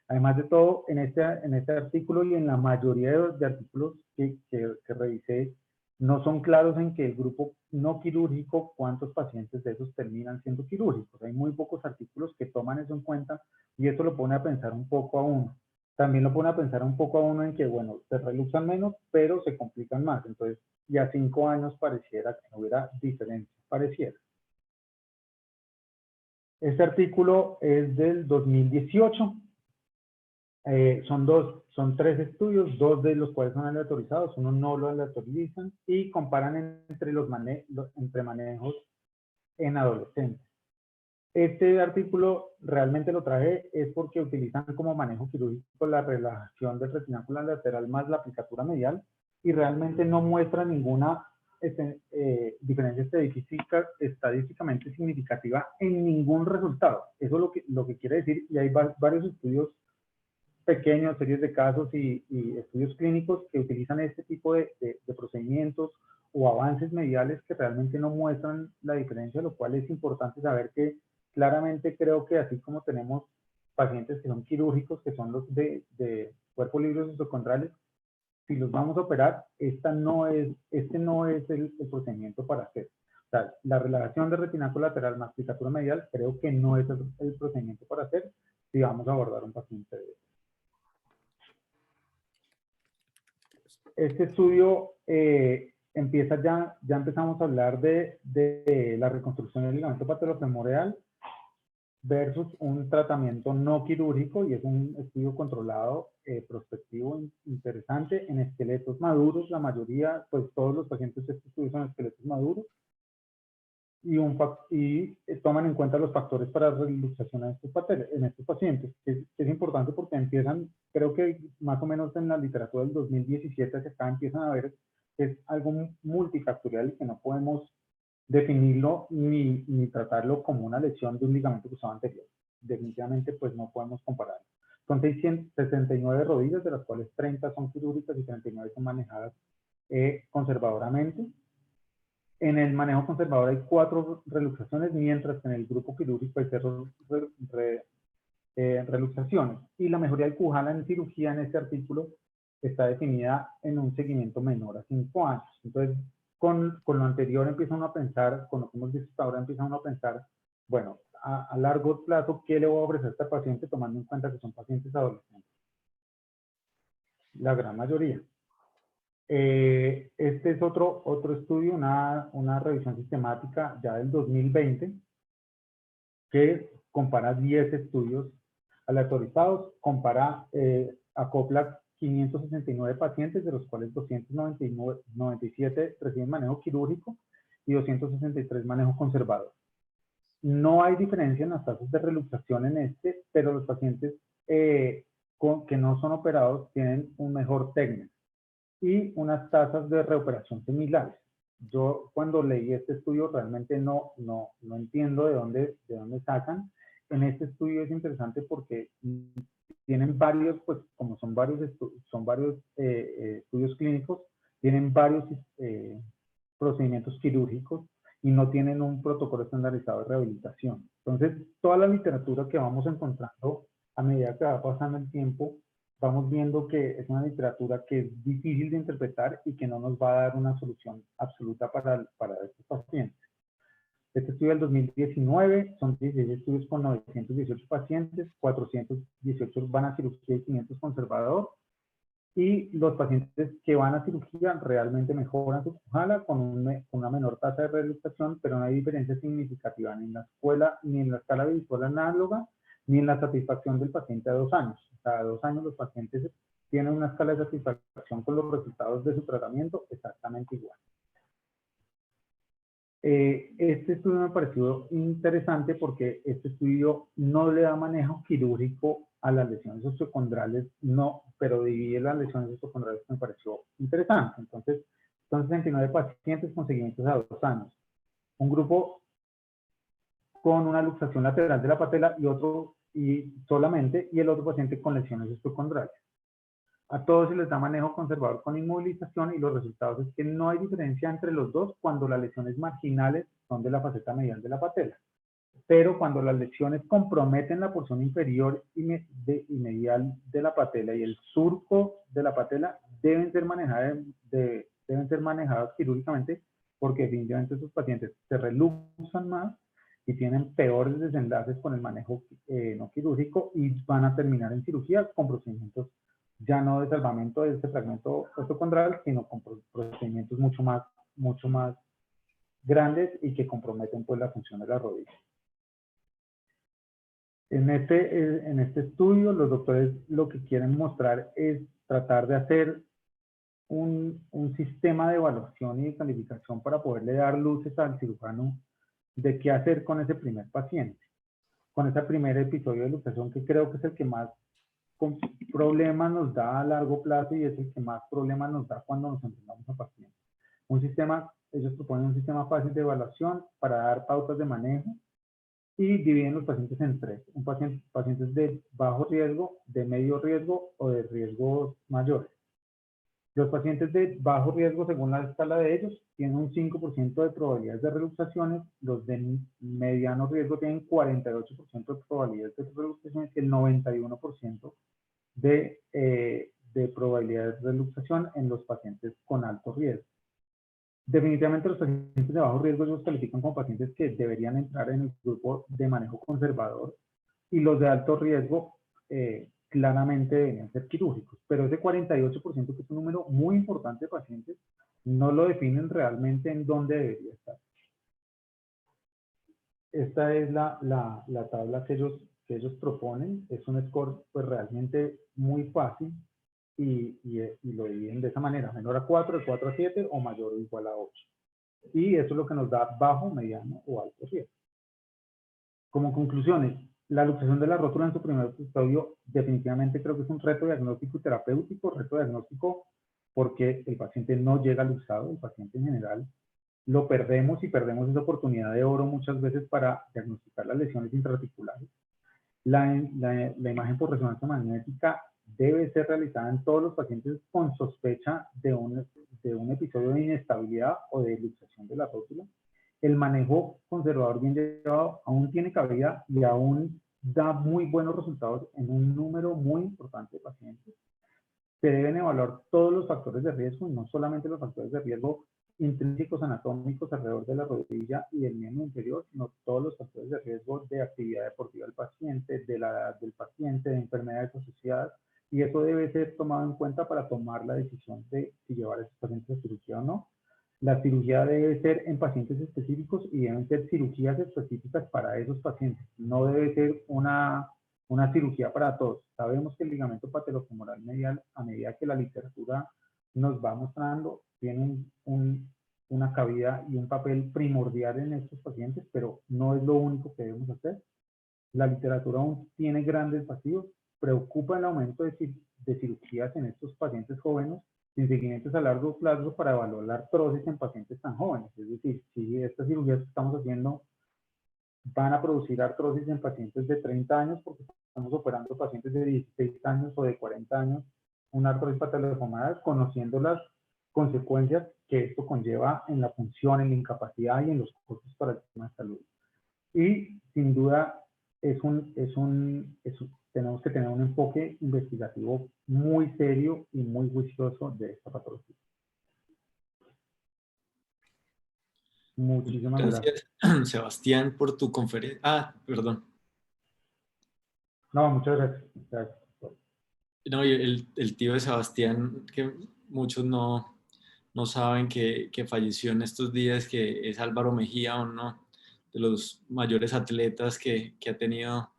Además de todo, en este artículo y en la mayoría de artículos que revisé, no son claros en que el grupo no quirúrgico, cuántos pacientes de esos terminan siendo quirúrgicos. Hay muy pocos artículos que toman eso en cuenta, y eso lo pone a pensar un poco a uno. También lo pone a pensar un poco a uno en que, bueno, se reluxan menos, pero se complican más. Entonces, ya 5 años pareciera que no hubiera diferencia, pareciera. Este artículo es del 2018. Son 3 estudios, 2 de los cuales son aleatorizados, uno no lo aleatorizan, y comparan entre manejos en adolescentes. Este artículo realmente lo traje es porque utilizan como manejo quirúrgico la relajación del retináculo lateral más la aplicatura medial, y realmente no muestra ninguna diferencia estadísticamente significativa en ningún resultado. Eso es lo que quiere decir, y hay varios estudios pequeños, series de casos y estudios clínicos que utilizan este tipo de procedimientos o avances mediales que realmente no muestran la diferencia, lo cual es importante saber que claramente creo que así como tenemos pacientes que son quirúrgicos, que son los de cuerpos libres osteocondrales, si los vamos a operar, este no es el procedimiento para hacer. O sea, la relajación de retináculo lateral más aplicatura medial creo que no es el procedimiento para hacer si vamos a abordar un paciente de eso. Este estudio ya empezamos a hablar de la reconstrucción del ligamento patellofemoral versus un tratamiento no quirúrgico, y es un estudio controlado, prospectivo, interesante, en esqueletos maduros. La mayoría, pues todos los pacientes de este estudio son esqueletos maduros, y toman en cuenta los factores para reluxación en estos pacientes, que es importante porque empiezan, creo que más o menos en la literatura del 2017 hacia acá, empiezan a ver que es algo multifactorial y que no podemos definirlo ni tratarlo como una lesión de un ligamento cruzado anterior. Definitivamente, pues no podemos compararlo. Son 669 rodillas, de las cuales 30 son quirúrgicas y 39 son manejadas conservadoramente. En el manejo conservador hay 4 reluxaciones, mientras que en el grupo quirúrgico hay 0 reluxaciones. Y la mejoría del Cujala en cirugía en este artículo está definida en un seguimiento menor a 5 años. Entonces, con lo anterior empieza uno a pensar, con lo que hemos visto hasta ahora empieza uno a pensar, bueno, a largo plazo, ¿qué le voy a ofrecer a este paciente tomando en cuenta que son pacientes adolescentes? La gran mayoría. Este es otro estudio, una revisión sistemática ya del 2020, que compara 10 estudios aleatorizados, acopla 569 pacientes, de los cuales 297 reciben manejo quirúrgico y 263 manejo conservador. No hay diferencia en las tasas de reluxación en este, pero los pacientes que no son operados tienen un mejor TECNES y unas tasas de reoperación similares. Yo cuando leí este estudio realmente no entiendo de dónde sacan. En este estudio es interesante porque tienen varios, pues como son varios estudios clínicos, tienen varios procedimientos quirúrgicos y no tienen un protocolo estandarizado de rehabilitación. Entonces, toda la literatura que vamos encontrando a medida que va pasando el tiempo, vamos viendo que es una literatura que es difícil de interpretar y que no nos va a dar una solución absoluta para estos pacientes. Este estudio del 2019 son 16 estudios con 918 pacientes, 418 van a cirugía y 500 conservador. Y los pacientes que van a cirugía realmente mejoran su pujala con una menor tasa de reluxación, pero no hay diferencia significativa ni en la escuela, ni en la escala visual análoga, ni en la satisfacción del paciente a 2 años. O sea, a 2 años los pacientes tienen una escala de satisfacción con los resultados de su tratamiento exactamente igual. Este estudio me pareció interesante porque este estudio no le da manejo quirúrgico a las lesiones osteocondrales, no, pero divide las lesiones osteocondrales, que me pareció interesante. Entonces, son 69 pacientes con seguimientos a 2 años. Un grupo con una luxación lateral de la patela y el otro paciente con lesiones osteocondrales. A todos se les da manejo conservador con inmovilización y los resultados es que no hay diferencia entre los dos cuando las lesiones marginales son de la faceta medial de la patela. Pero cuando las lesiones comprometen la porción inferior y medial de la patela y el surco de la patela, deben ser manejadas quirúrgicamente porque definitivamente esos pacientes se reluxan más y tienen peores desenlaces con el manejo no quirúrgico y van a terminar en cirugía con procedimientos ya no de salvamento de este fragmento osteocondral, sino con procedimientos mucho más grandes y que comprometen pues la función de la rodilla. En este estudio, los doctores lo que quieren mostrar es tratar de hacer un sistema de evaluación y de calificación para poderle dar luces al cirujano de qué hacer con ese primer paciente, con ese primer episodio de luxación, que creo que es el que más problemas nos da a largo plazo y es el que más problemas nos da cuando nos enfrentamos a pacientes. Ellos proponen un sistema fácil de evaluación para dar pautas de manejo y dividen los pacientes en 3. Pacientes de bajo riesgo, de medio riesgo o de riesgos mayores. Los pacientes de bajo riesgo, según la escala de ellos, tienen un 5% de probabilidades de reluxaciones. Los de mediano riesgo tienen 48% de probabilidades de reluxaciones y el 91% de probabilidades de reluxación en los pacientes con alto riesgo. Definitivamente los pacientes de bajo riesgo los califican como pacientes que deberían entrar en el grupo de manejo conservador y los de alto riesgo claramente deberían ser quirúrgicos. Pero ese 48%, que es un número muy importante de pacientes, no lo definen realmente en dónde debería estar. Esta es la tabla que ellos proponen. Es un score pues realmente muy fácil y lo dividen de esa manera, menor a 4, de 4 a 7 o mayor o igual a 8. Y eso es lo que nos da bajo, mediano o alto riesgo. Como conclusiones, la luxación de la rótula en su primer episodio definitivamente creo que es un reto diagnóstico y terapéutico, reto diagnóstico porque el paciente no llega luxado, el paciente en general lo perdemos y perdemos esa oportunidad de oro muchas veces para diagnosticar las lesiones intraarticulares. La imagen por resonancia magnética debe ser realizada en todos los pacientes con sospecha de un episodio de inestabilidad o de luxación de la rótula. El manejo conservador bien llevado aún tiene cabida y aún da muy buenos resultados en un número muy importante de pacientes. Se deben evaluar todos los factores de riesgo y no solamente los factores de riesgo intrínsecos anatómicos alrededor de la rodilla y del miembro inferior, sino todos los factores de riesgo de actividad deportiva del paciente, de la edad del paciente, de enfermedades asociadas, y eso debe ser tomado en cuenta para tomar la decisión de si llevar a esos pacientes a cirugía o no. La cirugía debe ser en pacientes específicos y deben ser cirugías específicas para esos pacientes. No debe ser una cirugía para todos. Sabemos que el ligamento patelofemoral medial, a medida que la literatura nos va mostrando, tiene una cabida y un papel primordial en estos pacientes, pero no es lo único que debemos hacer. La literatura aún tiene grandes vacíos, preocupa el aumento de cirugías en estos pacientes jóvenes sin seguimientos a largo plazo para evaluar la artrosis en pacientes tan jóvenes. Es decir, si estas cirugías que estamos haciendo van a producir artrosis en pacientes de 30 años, porque estamos operando pacientes de 16 años o de 40 años, una artrosis patelofemoral, conociendo las consecuencias que esto conlleva en la función, en la incapacidad y en los costos para el sistema de salud. Y sin duda tenemos que tener un enfoque investigativo muy serio y muy juicioso de esta patología. Muchísimas gracias. Gracias, Sebastián, por tu conferencia. Ah, perdón. No, muchas gracias. Gracias. No, y el tío de Sebastián, que muchos no saben que falleció en estos días, que es Álvaro Mejía, uno de los mayores atletas que ha tenido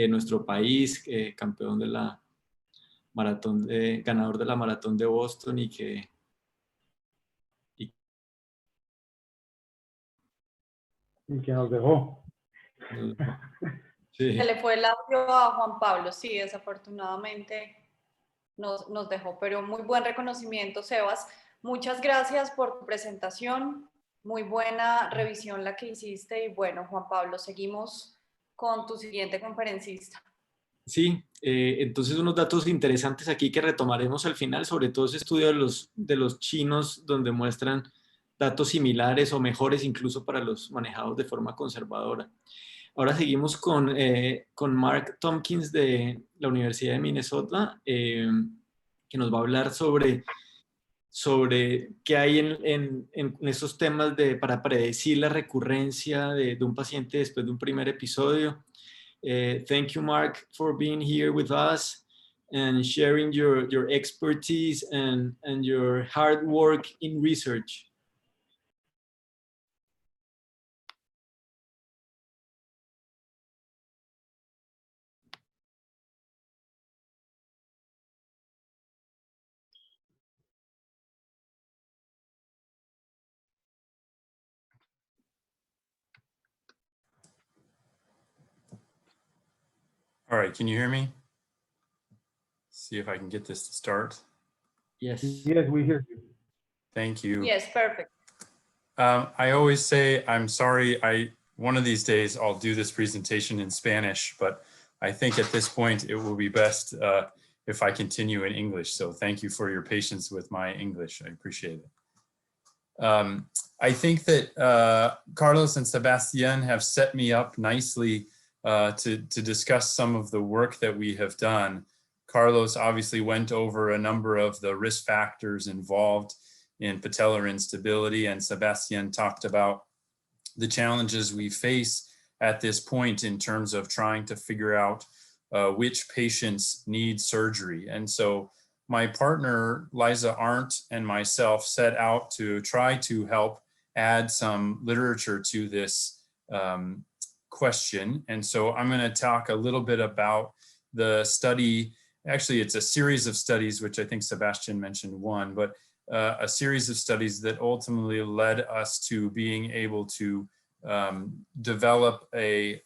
nuestro país, campeón de la maratón, ganador de la maratón de Boston y que nos dejó. Sí. Se le fue el audio a Juan Pablo, sí, desafortunadamente nos dejó, pero muy buen reconocimiento, Sebas. Muchas gracias por tu presentación, muy buena revisión la que hiciste y bueno, Juan Pablo, seguimos con tu siguiente conferencista. Sí, entonces unos datos interesantes aquí que retomaremos al final, sobre todo ese estudio de los chinos donde muestran datos similares o mejores incluso para los manejados de forma conservadora. Ahora seguimos con Mark Tompkins de la Universidad de Minnesota, que nos va a hablar sobre qué hay en esos temas para predecir la recurrencia de un paciente después de un primer episodio. Thank you, Mark, for being here with us and sharing your expertise and your hard work in research. All right, can you hear me? See if I can get this to start. Yes. Yes, we hear you. Thank you. Yes, perfect. I always say, I'm sorry, one of these days I'll do this presentation in Spanish, but I think at this point it will be best if I continue in English. So thank you for your patience with my English. I appreciate it. I think that Carlos and Sebastian have set me up nicely to discuss some of the work that we have done. Carlos obviously went over a number of the risk factors involved in patellar instability, and Sebastian talked about the challenges we face at this point in terms of trying to figure out which patients need surgery. And so my partner, Liza Arndt, and myself set out to try to help add some literature to this question. And so I'm going to talk a little bit about the study. Actually, it's a series of studies, which I think Sebastian mentioned one, but a series of studies that ultimately led us to being able to develop a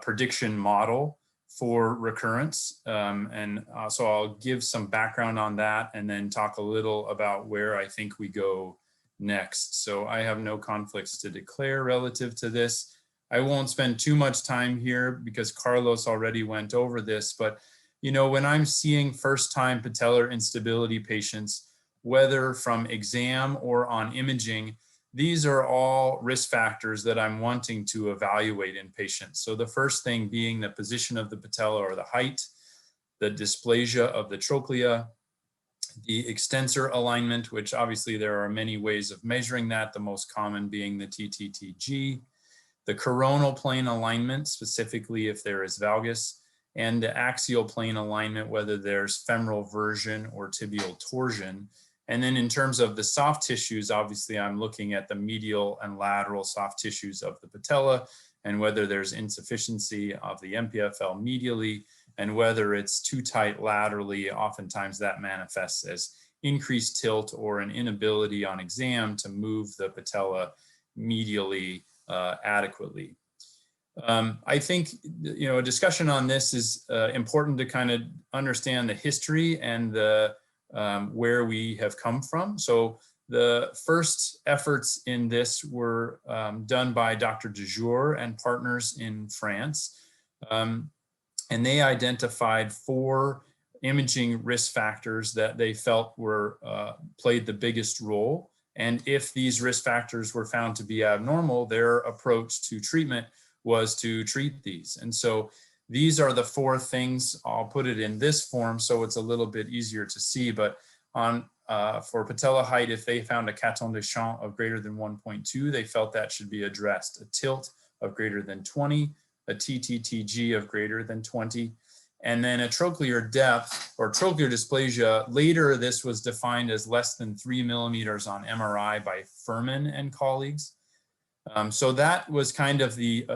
prediction model for recurrence. And so I'll give some background on that and then talk a little about where I think we go next. So I have no conflicts to declare relative to this. I won't spend too much time here because Carlos already went over this, but you know, when I'm seeing first-time patellar instability patients, whether from exam or on imaging, these are all risk factors that I'm wanting to evaluate in patients. So the first thing being the position of the patella or the height, the dysplasia of the trochlea, the extensor alignment, which obviously there are many ways of measuring that, the most common being the TTTG, the coronal plane alignment, specifically if there is valgus, and the axial plane alignment, whether there's femoral version or tibial torsion. And then in terms of the soft tissues, obviously I'm looking at the medial and lateral soft tissues of the patella and whether there's insufficiency of the MPFL medially and whether it's too tight laterally. Oftentimes that manifests as increased tilt or an inability on exam to move the patella medially adequately. I think, you know, a discussion on this is important to kind of understand the history and the where we have come from. So the first efforts in this were done by Dr. Dejour and partners in France. And they identified 4 imaging risk factors that they felt were played the biggest role. And if these risk factors were found to be abnormal, their approach to treatment was to treat these. And so these are the 4 things. I'll put it in this form so it's a little bit easier to see, but on for patella height, if they found a Caton de Champ of greater than 1.2, they felt that should be addressed. A tilt of greater than 20, a TTTG of greater than 20, and then a trochlear depth or trochlear dysplasia. Later, this was defined as less than 3 millimeters on MRI by Furman and colleagues. So that was kind of the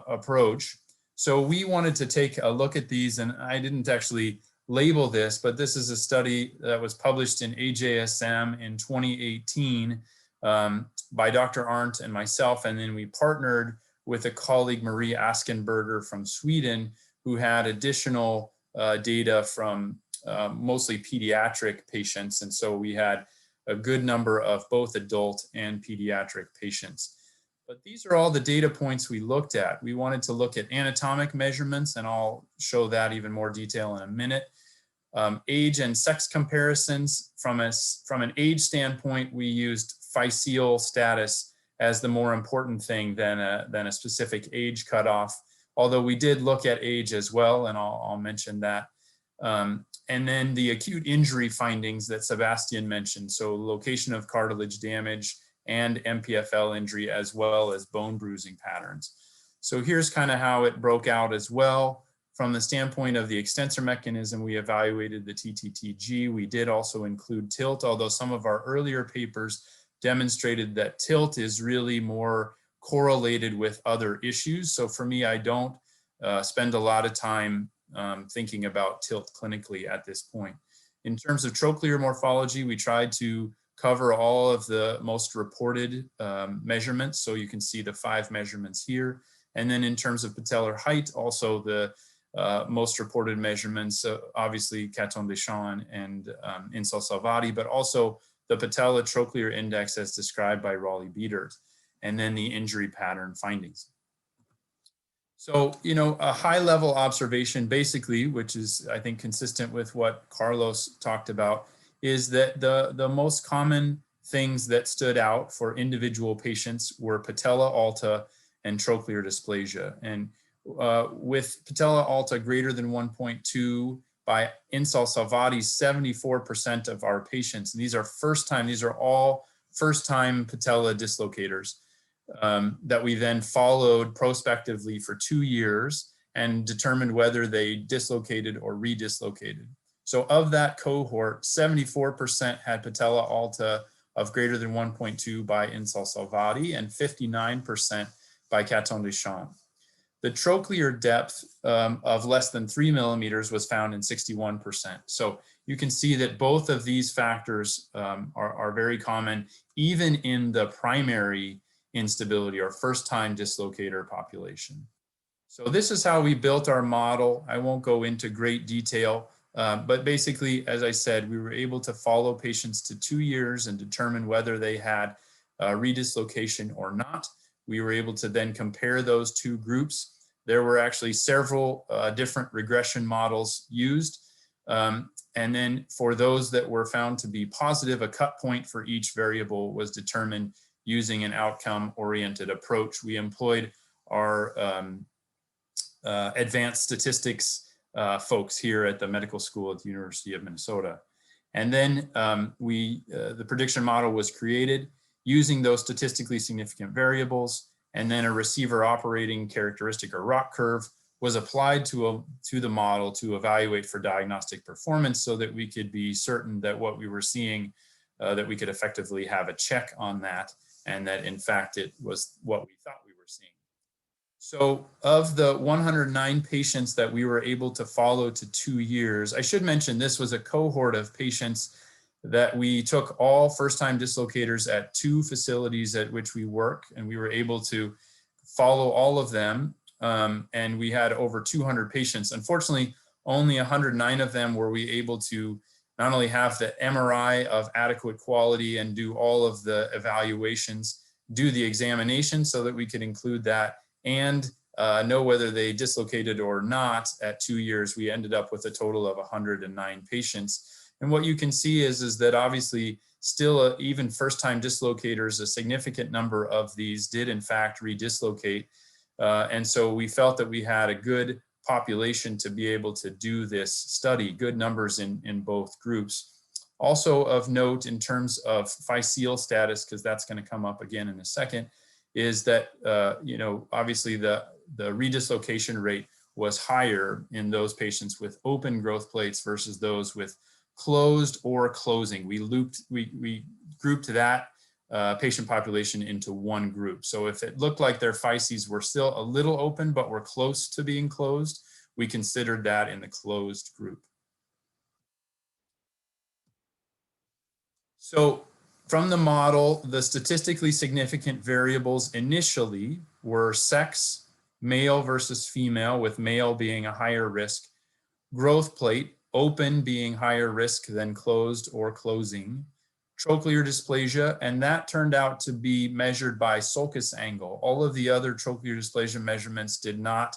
approach. So we wanted to take a look at these, and I didn't actually label this, but this is a study that was published in AJSM in 2018 by Dr. Arndt and myself, and then we partnered with a colleague, Marie Askenberger from Sweden, who had additional data from mostly pediatric patients. And so we had a good number of both adult and pediatric patients. But these are all the data points we looked at. We wanted to look at anatomic measurements, and I'll show that even more detail in a minute. Age and sex comparisons. From an age standpoint, we used physeal status as the more important thing than a specific age cutoff, although we did look at age as well, and I'll mention that. And then the acute injury findings that Sebastian mentioned, so location of cartilage damage and MPFL injury, as well as bone bruising patterns. So here's kind of how it broke out as well. From the standpoint of the extensor mechanism, we evaluated the TTTG. We did also include tilt, although some of our earlier papers demonstrated that tilt is really more correlated with other issues. So for me, I don't spend a lot of time thinking about tilt clinically at this point. In terms of trochlear morphology, we tried to cover all of the most reported measurements. So you can see the 5 measurements here. And then in terms of patellar height, also the most reported measurements, obviously Caton de Champ and Insel Salvati, but also the patella trochlear index as described by Raleigh-Beatert, and then the injury pattern findings. So, you know, a high level observation basically, which is I think consistent with what Carlos talked about, is that the most common things that stood out for individual patients were patella alta and trochlear dysplasia. And with patella alta greater than 1.2 by Insel Salvati, 74% of our patients, and these are all first-time patella dislocators that we then followed prospectively for 2 years and determined whether they dislocated or redislocated. So of that cohort, 74% had patella alta of greater than 1.2 by Insel Salvati and 59% by Caton de Champ. The trochlear depth of less than 3 millimeters was found in 61%. So you can see that both of these factors are very common, even in the primary instability or first-time dislocator population. So this is how we built our model. I won't go into great detail, but basically, as I said, we were able to follow patients to 2 years and determine whether they had redislocation or not. We were able to then compare those 2 groups. There were actually several different regression models used. And then for those that were found to be positive, a cut point for each variable was determined using an outcome-oriented approach. We employed our advanced statistics folks here at the medical school at the University of Minnesota. And then the prediction model was created using those statistically significant variables, and then a receiver operating characteristic or ROC curve was applied to the model to evaluate for diagnostic performance so that we could be certain that what we were seeing, that we could effectively have a check on that, and that in fact it was what we thought we were seeing. So of the 109 patients that we were able to follow to 2 years, I should mention this was a cohort of patients that we took all first-time dislocators at 2 facilities at which we work, and we were able to follow all of them, and we had over 200 patients. Unfortunately, only 109 of them were we able to not only have the MRI of adequate quality and do all of the evaluations, do the examination so that we could include that, and know whether they dislocated or not at 2 years. We ended up with a total of 109 patients. And what you can see is that obviously still even first-time dislocators, a significant number of these did in fact redislocate. And so we felt that we had a good population to be able to do this study, good numbers in both groups. Also of note in terms of physeal status, because that's going to come up again in a second, is that, obviously the redislocation rate was higher in those patients with open growth plates versus those with closed or closing. We grouped that patient population into one group. So if it looked like their physes were still a little open, but were close to being closed, we considered that in the closed group. So from the model, the statistically significant variables initially were sex, male versus female, with male being a higher risk, growth plate, open being higher risk than closed or closing, trochlear dysplasia, and that turned out to be measured by sulcus angle. All of the other trochlear dysplasia measurements did not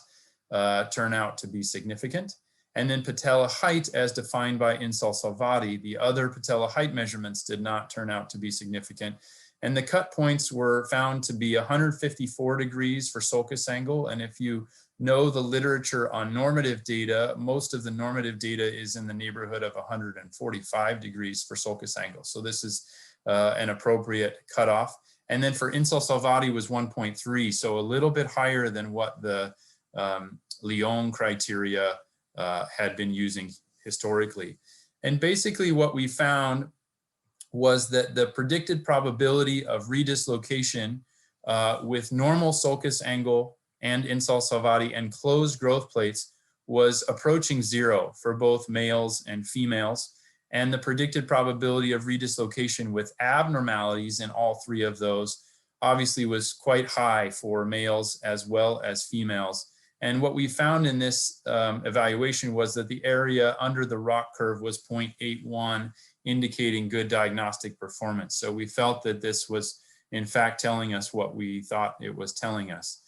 turn out to be significant. And then patella height as defined by Insel-Salvati, the other patella height measurements did not turn out to be significant. And the cut points were found to be 154 degrees for sulcus angle. And if you know the literature on normative data, most of the normative data is in the neighborhood of 145 degrees for sulcus angle. So this is an appropriate cutoff. And then for Insel-Salvati was 1.3, so a little bit higher than what the Lyon criteria had been using historically. And basically what we found was that the predicted probability of redislocation with normal sulcus angle and Insel-Salvati and closed growth plates was approaching 0 for both males and females. And the predicted probability of redislocation with abnormalities in all 3 of those obviously was quite high for males as well as females. And what we found in this evaluation was that the area under the ROC curve was 0.81, indicating good diagnostic performance. So we felt that this was in fact telling us what we thought it was telling us.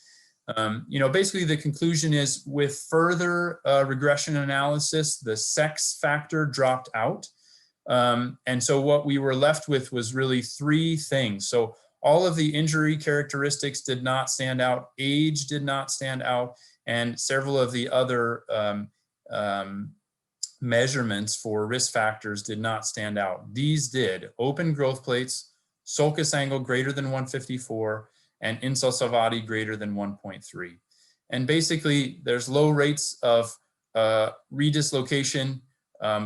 Basically the conclusion is with further regression analysis, the sex factor dropped out. And so what we were left with was really 3 things. So all of the injury characteristics did not stand out, age did not stand out, and several of the other measurements for risk factors did not stand out. These did: open growth plates, sulcus angle greater than 154, and Insel-Salvati greater than 1.3. And basically there's low rates of redislocation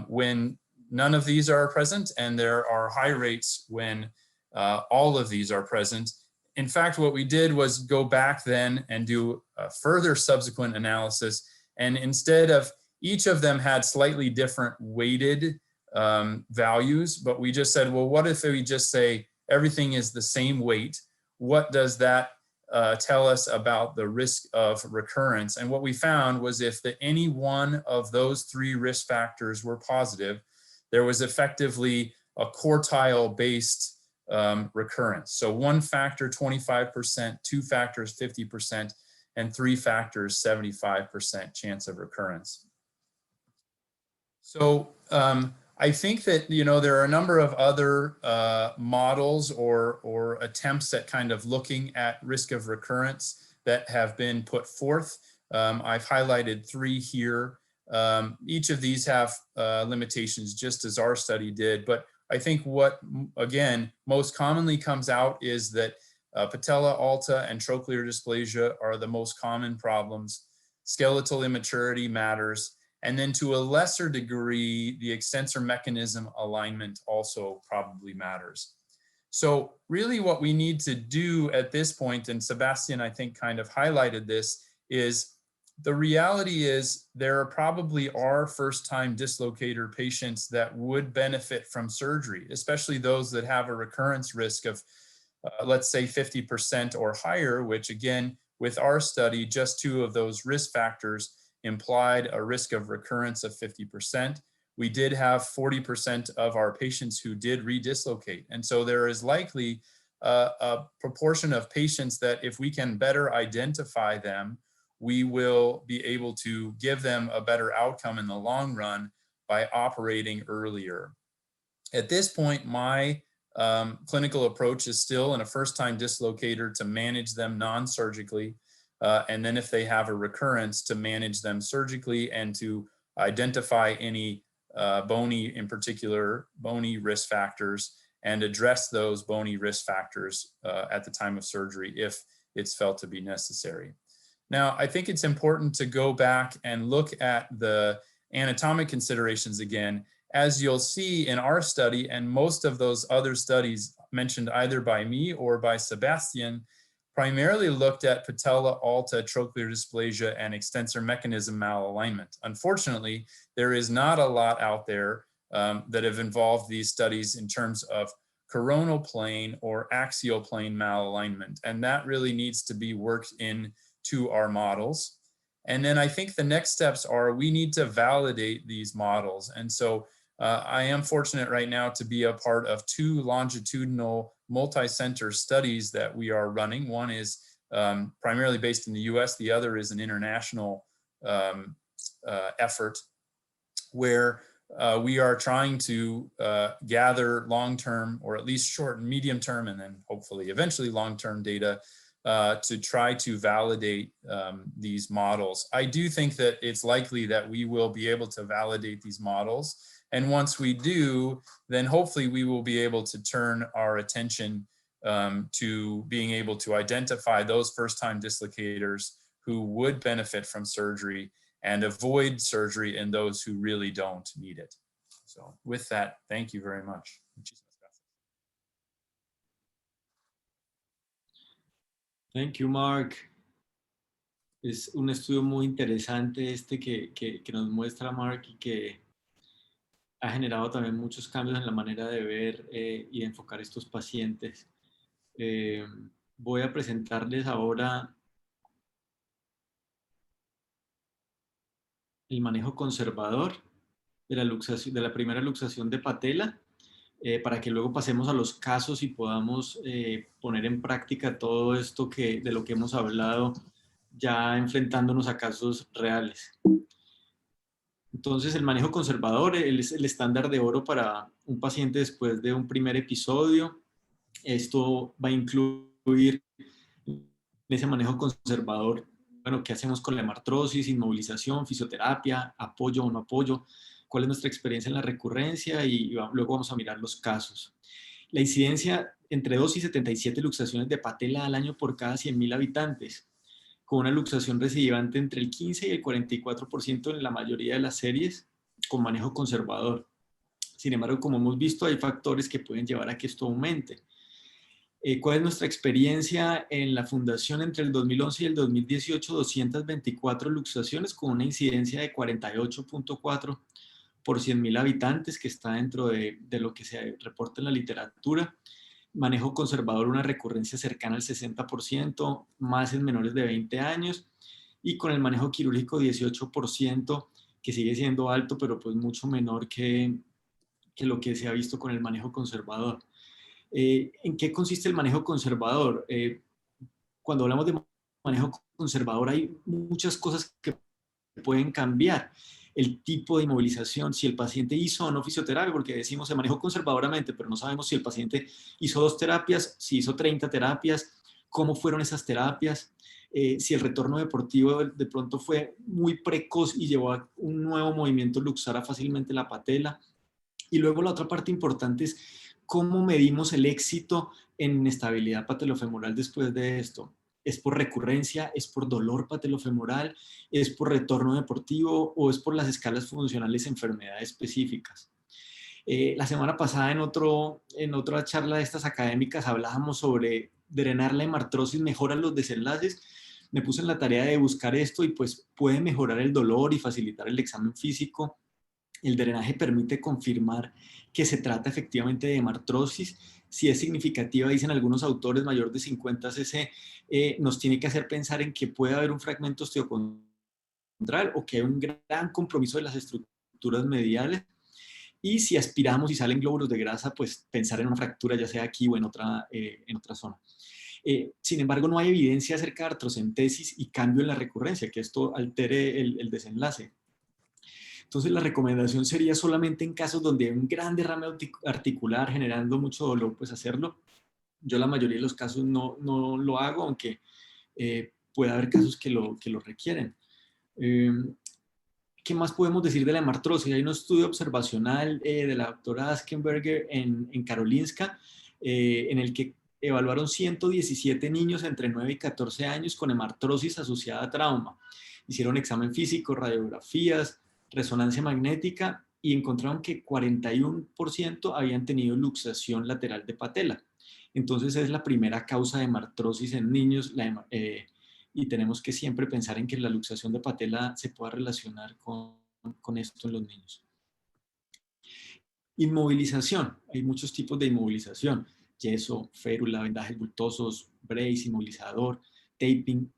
when none of these are present, and there are high rates when all of these are present. In fact, what we did was go back then and do a further subsequent analysis, and instead of each of them had slightly different weighted values, but we just said, well, what if we just say everything is the same weight? What does that tell us about the risk of recurrence? And what we found was if any one of those 3 risk factors were positive, there was effectively a quartile-based recurrence. So 1 factor, 25%, 2 factors, 50%, and 3 factors, 75% chance of recurrence. So I think that, there are a number of other models or attempts at kind of looking at risk of recurrence that have been put forth. I've highlighted 3 here. Each of these have limitations, just as our study did. But I think what, again, most commonly comes out is that patella alta and trochlear dysplasia are the most common problems. Skeletal immaturity matters. And then to a lesser degree, the extensor mechanism alignment also probably matters. So really what we need to do at this point, and Sebastian, I think, kind of highlighted this, is the reality is there probably are first-time dislocator patients that would benefit from surgery, especially those that have a recurrence risk of, let's say, 50% or higher, which again, with our study, just 2 of those risk factors implied a risk of recurrence of 50%. We did have 40% of our patients who did redislocate. And so there is likely a proportion of patients that if we can better identify them, we will be able to give them a better outcome in the long run by operating earlier. At this point, my clinical approach is still in a first-time dislocator to manage them non-surgically. And then if they have a recurrence, to manage them surgically and to identify any bony, in particular, bony risk factors, and address those bony risk factors at the time of surgery if it's felt to be necessary. Now, I think it's important to go back and look at the anatomic considerations again. As you'll see in our study and most of those other studies mentioned either by me or by Sebastian, primarily looked at patella alta, trochlear dysplasia, and extensor mechanism malalignment. Unfortunately, there is not a lot out there that have involved these studies in terms of coronal plane or axial plane malalignment, and that really needs to be worked into our models. And then I think the next steps are we need to validate these models. And so I am fortunate right now to be a part of 2 longitudinal multi-center studies that we are running. One is primarily based in the US, the other is an international effort where we are trying to gather long-term, or at least short and medium-term, and then hopefully eventually long-term data to try to validate these models. I do think that it's likely that we will be able to validate these models. And once we do, then hopefully we will be able to turn our attention to being able to identify those first-time dislocators who would benefit from surgery and avoid surgery in those who really don't need it. So with that, thank you very much. Thank you, Mark. Es un estudio muy interesante este que nos muestra Mark y que ha generado también muchos cambios en la manera de ver y de enfocar estos pacientes. Voy a presentarles ahora el manejo conservador de la primera luxación de patela, para que luego pasemos a los casos y podamos poner en práctica todo esto de lo que hemos hablado, ya enfrentándonos a casos reales. Entonces, el manejo conservador es el estándar de oro para un paciente después de un primer episodio. Esto va a incluir en ese manejo conservador, bueno, qué hacemos con la hemartrosis, inmovilización, fisioterapia, apoyo o no apoyo, cuál es nuestra experiencia en la recurrencia y luego vamos a mirar los casos. La incidencia entre 2 y 77 luxaciones de patela al año por cada 100.000 habitantes, con una luxación recidivante entre el 15 y el 44% en la mayoría de las series con manejo conservador. Sin embargo, como hemos visto, hay factores que pueden llevar a que esto aumente. ¿Cuál es nuestra experiencia en la fundación entre el 2011 y el 2018? 224 luxaciones con una incidencia de 48.4 por 100.000 habitantes, que está dentro de lo que se reporta en la literatura. Manejo conservador, una recurrencia cercana al 60%, más en menores de 20 años, y con el manejo quirúrgico 18%, que sigue siendo alto, pero pues mucho menor que lo que se ha visto con el manejo conservador. ¿En qué consiste el manejo conservador? Cuando hablamos de manejo conservador hay muchas cosas que pueden cambiar. El tipo de inmovilización, si el paciente hizo o no fisioterapia, porque decimos se manejó conservadoramente, pero no sabemos si el paciente hizo 2 terapias, si hizo 30 terapias, cómo fueron esas terapias, si el retorno deportivo de pronto fue muy precoz y llevó a un nuevo movimiento luxara fácilmente la patela. Y luego la otra parte importante es cómo medimos el éxito en estabilidad patelofemoral después de esto. ¿Es por recurrencia? ¿Es por dolor patelofemoral? ¿Es por retorno deportivo? ¿O es por las escalas funcionales de enfermedades específicas? La semana pasada en otra charla de estas académicas hablábamos sobre drenar la hemartrosis mejora los desenlaces. Me puse en la tarea de buscar esto y pues puede mejorar el dolor y facilitar el examen físico. El drenaje permite confirmar que se trata efectivamente de hemartrosis. Si es significativa, dicen algunos autores, mayor de 50 cc, nos tiene que hacer pensar en que puede haber un fragmento osteocondral o que hay un gran compromiso de las estructuras mediales. Y si aspiramos y salen glóbulos de grasa, pues pensar en una fractura, ya sea aquí o en otra zona. Sin embargo, no hay evidencia acerca de artrocentesis y cambio en la recurrencia, que esto altere el desenlace. Entonces, la recomendación sería solamente en casos donde hay un gran derrame articular generando mucho dolor, pues hacerlo. Yo la mayoría de los casos no lo hago, aunque puede haber casos que lo requieren. ¿Qué más podemos decir de la hemartrosis? Hay un estudio observacional de la doctora Askenberger en Karolinska, en el que evaluaron 117 niños entre 9 y 14 años con hemartrosis asociada a trauma. Hicieron examen físico, radiografías, resonancia magnética y encontraron que 41% habían tenido luxación lateral de patela. Entonces es la primera causa de hemartrosis en niños, y tenemos que siempre pensar en que la luxación de patela se pueda relacionar con esto en los niños. Inmovilización. Hay muchos tipos de inmovilización. Yeso, férula, vendajes bultosos, brace, inmovilizador, taping.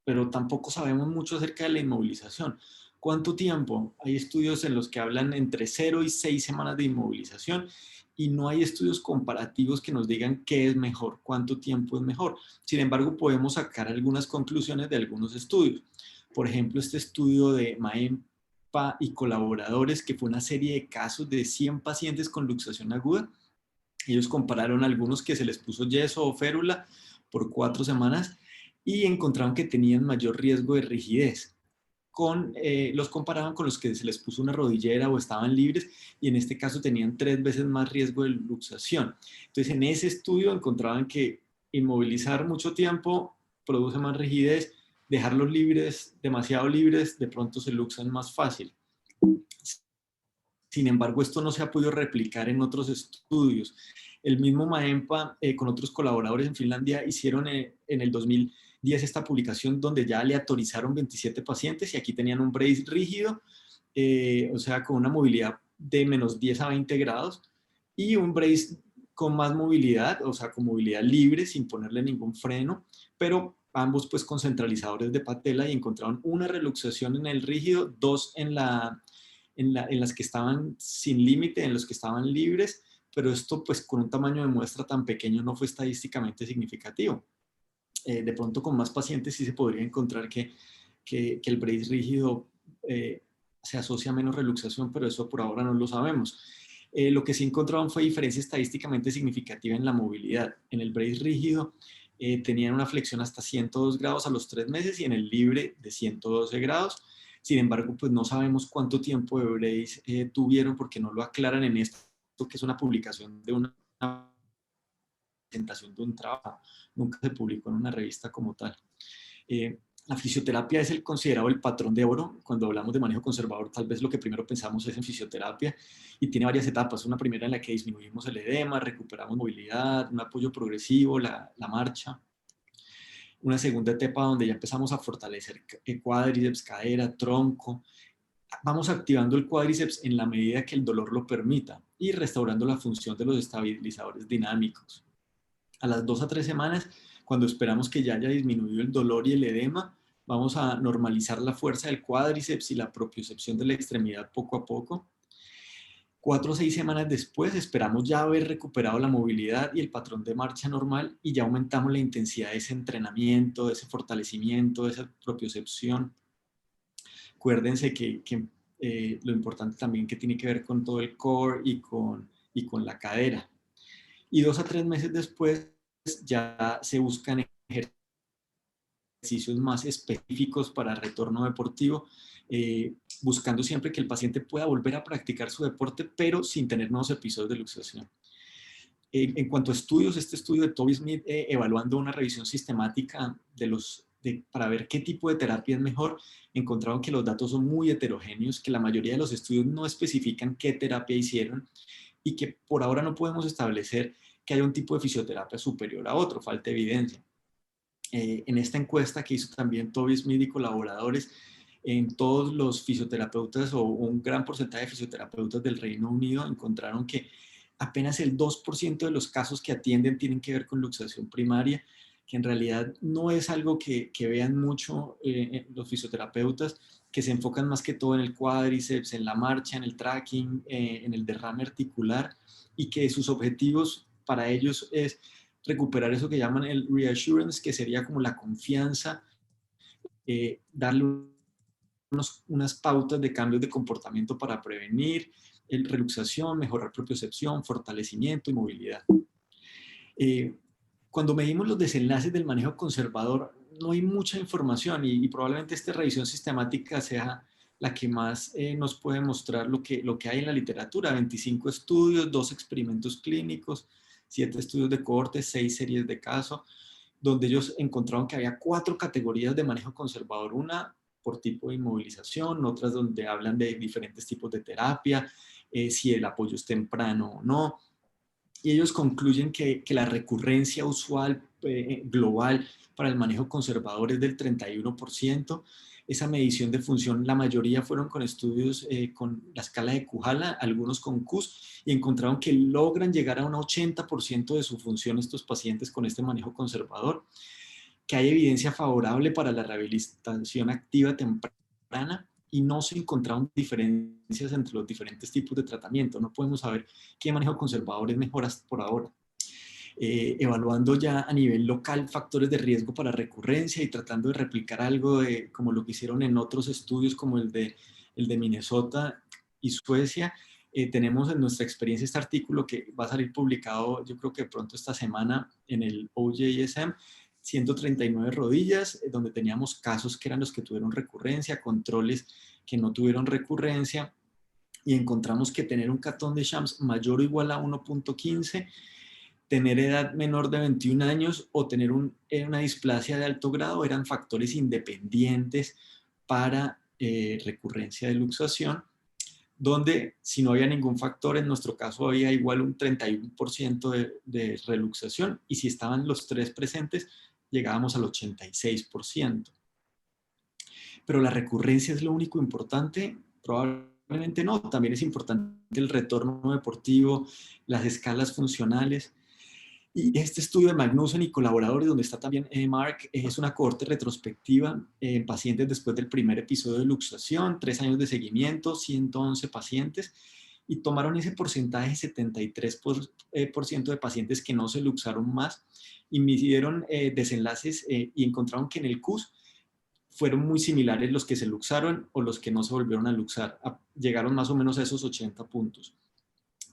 Pero tampoco sabemos mucho acerca de la inmovilización. ¿Cuánto tiempo? Hay estudios en los que hablan entre 0 y 6 semanas de inmovilización y no hay estudios comparativos que nos digan qué es mejor, cuánto tiempo es mejor. Sin embargo, podemos sacar algunas conclusiones de algunos estudios. Por ejemplo, este estudio de Maempa y colaboradores, que fue una serie de casos de 100 pacientes con luxación aguda. Ellos compararon algunos que se les puso yeso o férula por 4 semanas y encontraron que tenían mayor riesgo de rigidez. Los comparaban con los que se les puso una rodillera o estaban libres y en este caso tenían 3 veces más riesgo de luxación. Entonces en ese estudio encontraban que inmovilizar mucho tiempo produce más rigidez, dejarlos libres, demasiado libres, de pronto se luxan más fácil. Sin embargo, esto no se ha podido replicar en otros estudios. El mismo Maempa con otros colaboradores en Finlandia hicieron en el 2010 esta publicación donde ya aleatorizaron 27 pacientes y aquí tenían un brace rígido, o sea, con una movilidad de menos 10 a 20 grados y un brace con más movilidad, o sea, con movilidad libre sin ponerle ningún freno, pero ambos pues con centralizadores de patela y encontraron una reluxación en el rígido, 2 en las que estaban sin límite, en los que estaban libres, pero esto pues con un tamaño de muestra tan pequeño no fue estadísticamente significativo. De pronto con más pacientes sí se podría encontrar que el brace rígido se asocia a menos reluxación, pero eso por ahora no lo sabemos. Lo que sí encontraron fue diferencia estadísticamente significativa en la movilidad. En el brace rígido tenían una flexión hasta 102 grados a los 3 meses y en el libre de 112 grados. Sin embargo, pues no sabemos cuánto tiempo de brace tuvieron porque no lo aclaran en esto, que es una publicación de una presentación de un trabajo. Nunca se publicó en una revista como tal. La fisioterapia es considerado el patrón de oro. Cuando hablamos de manejo conservador, tal vez lo que primero pensamos es en fisioterapia y tiene varias etapas. Una primera en la que disminuimos el edema, recuperamos movilidad, un apoyo progresivo, la marcha. Una segunda etapa donde ya empezamos a fortalecer cuádriceps, cadera, tronco. Vamos activando el cuádriceps en la medida que el dolor lo permita y restaurando la función de los estabilizadores dinámicos. A las 2 a 3 semanas, cuando esperamos que ya haya disminuido el dolor y el edema, vamos a normalizar la fuerza del cuádriceps y la propiocepción de la extremidad poco a poco. 4 o 6 semanas después esperamos ya haber recuperado la movilidad y el patrón de marcha normal y ya aumentamos la intensidad de ese entrenamiento, de ese fortalecimiento, de esa propiocepción. Acuérdense que lo importante también que tiene que ver con todo el core y con la cadera. Y 2 a 3 meses después ya se buscan ejercicios ejercicios más específicos para retorno deportivo, buscando siempre que el paciente pueda volver a practicar su deporte, pero sin tener nuevos episodios de luxación. En cuanto a estudios, este estudio de Toby Smith, evaluando una revisión sistemática para ver qué tipo de terapia es mejor, encontraron que los datos son muy heterogéneos, que la mayoría de los estudios no especifican qué terapia hicieron y que por ahora no podemos establecer que haya un tipo de fisioterapia superior a otro, falta evidencia. En esta encuesta que hizo también Toby Smith y colaboradores, en todos los fisioterapeutas o un gran porcentaje de fisioterapeutas del Reino Unido encontraron que apenas el 2% de los casos que atienden tienen que ver con luxación primaria, que en realidad no es algo que vean mucho los fisioterapeutas, que se enfocan más que todo en el cuádriceps, en la marcha, en el tracking, en el derrame articular, y que sus objetivos para ellos es recuperar eso que llaman el reassurance, que sería como la confianza, darle unas pautas de cambios de comportamiento para prevenir reluxación, mejorar propiocepción, fortalecimiento y movilidad. Cuando medimos los desenlaces del manejo conservador, no hay mucha información y probablemente esta revisión sistemática sea la que más nos puede mostrar lo que hay en la literatura. 25 estudios, 2 experimentos clínicos, 7 estudios de cohorte, 6 series de caso, donde ellos encontraron que había 4 categorías de manejo conservador, una por tipo de inmovilización, otras donde hablan de diferentes tipos de terapia, si el apoyo es temprano o no. Y ellos concluyen que la recurrencia usual global para el manejo conservador es del 31%. Esa medición de función, la mayoría fueron con estudios con la escala de Kuhala, algunos con KUS, y encontraron que logran llegar a un 80% de su función estos pacientes con este manejo conservador, que hay evidencia favorable para la rehabilitación activa temprana y no se encontraron diferencias entre los diferentes tipos de tratamiento. No podemos saber qué manejo conservador es mejor hasta por ahora. Evaluando ya a nivel local factores de riesgo para recurrencia y tratando de replicar algo como lo que hicieron en otros estudios como el de Minnesota y Suecia. Tenemos en nuestra experiencia este artículo que va a salir publicado yo creo que pronto esta semana en el OJSM, 139 rodillas, donde teníamos casos que eran los que tuvieron recurrencia, controles que no tuvieron recurrencia, y encontramos que tener un catón de Shams mayor o igual a 1.15, tener edad menor de 21 años o tener una displasia de alto grado eran factores independientes para recurrencia de luxación, donde si no había ningún factor, en nuestro caso había igual un 31% de reluxación, y si estaban los 3 presentes, llegábamos al 86%. Pero la recurrencia es lo único importante, probablemente no. También es importante el retorno deportivo, las escalas funcionales. Y este estudio de Magnussen y colaboradores, donde está también Mark, es una cohorte retrospectiva en pacientes después del primer episodio de luxación, 3 años de seguimiento, 111 pacientes, y tomaron ese porcentaje, 73% de pacientes que no se luxaron más, y midieron desenlaces y encontraron que en el KUS fueron muy similares los que se luxaron o los que no se volvieron a luxar. Llegaron más o menos a esos 80 puntos.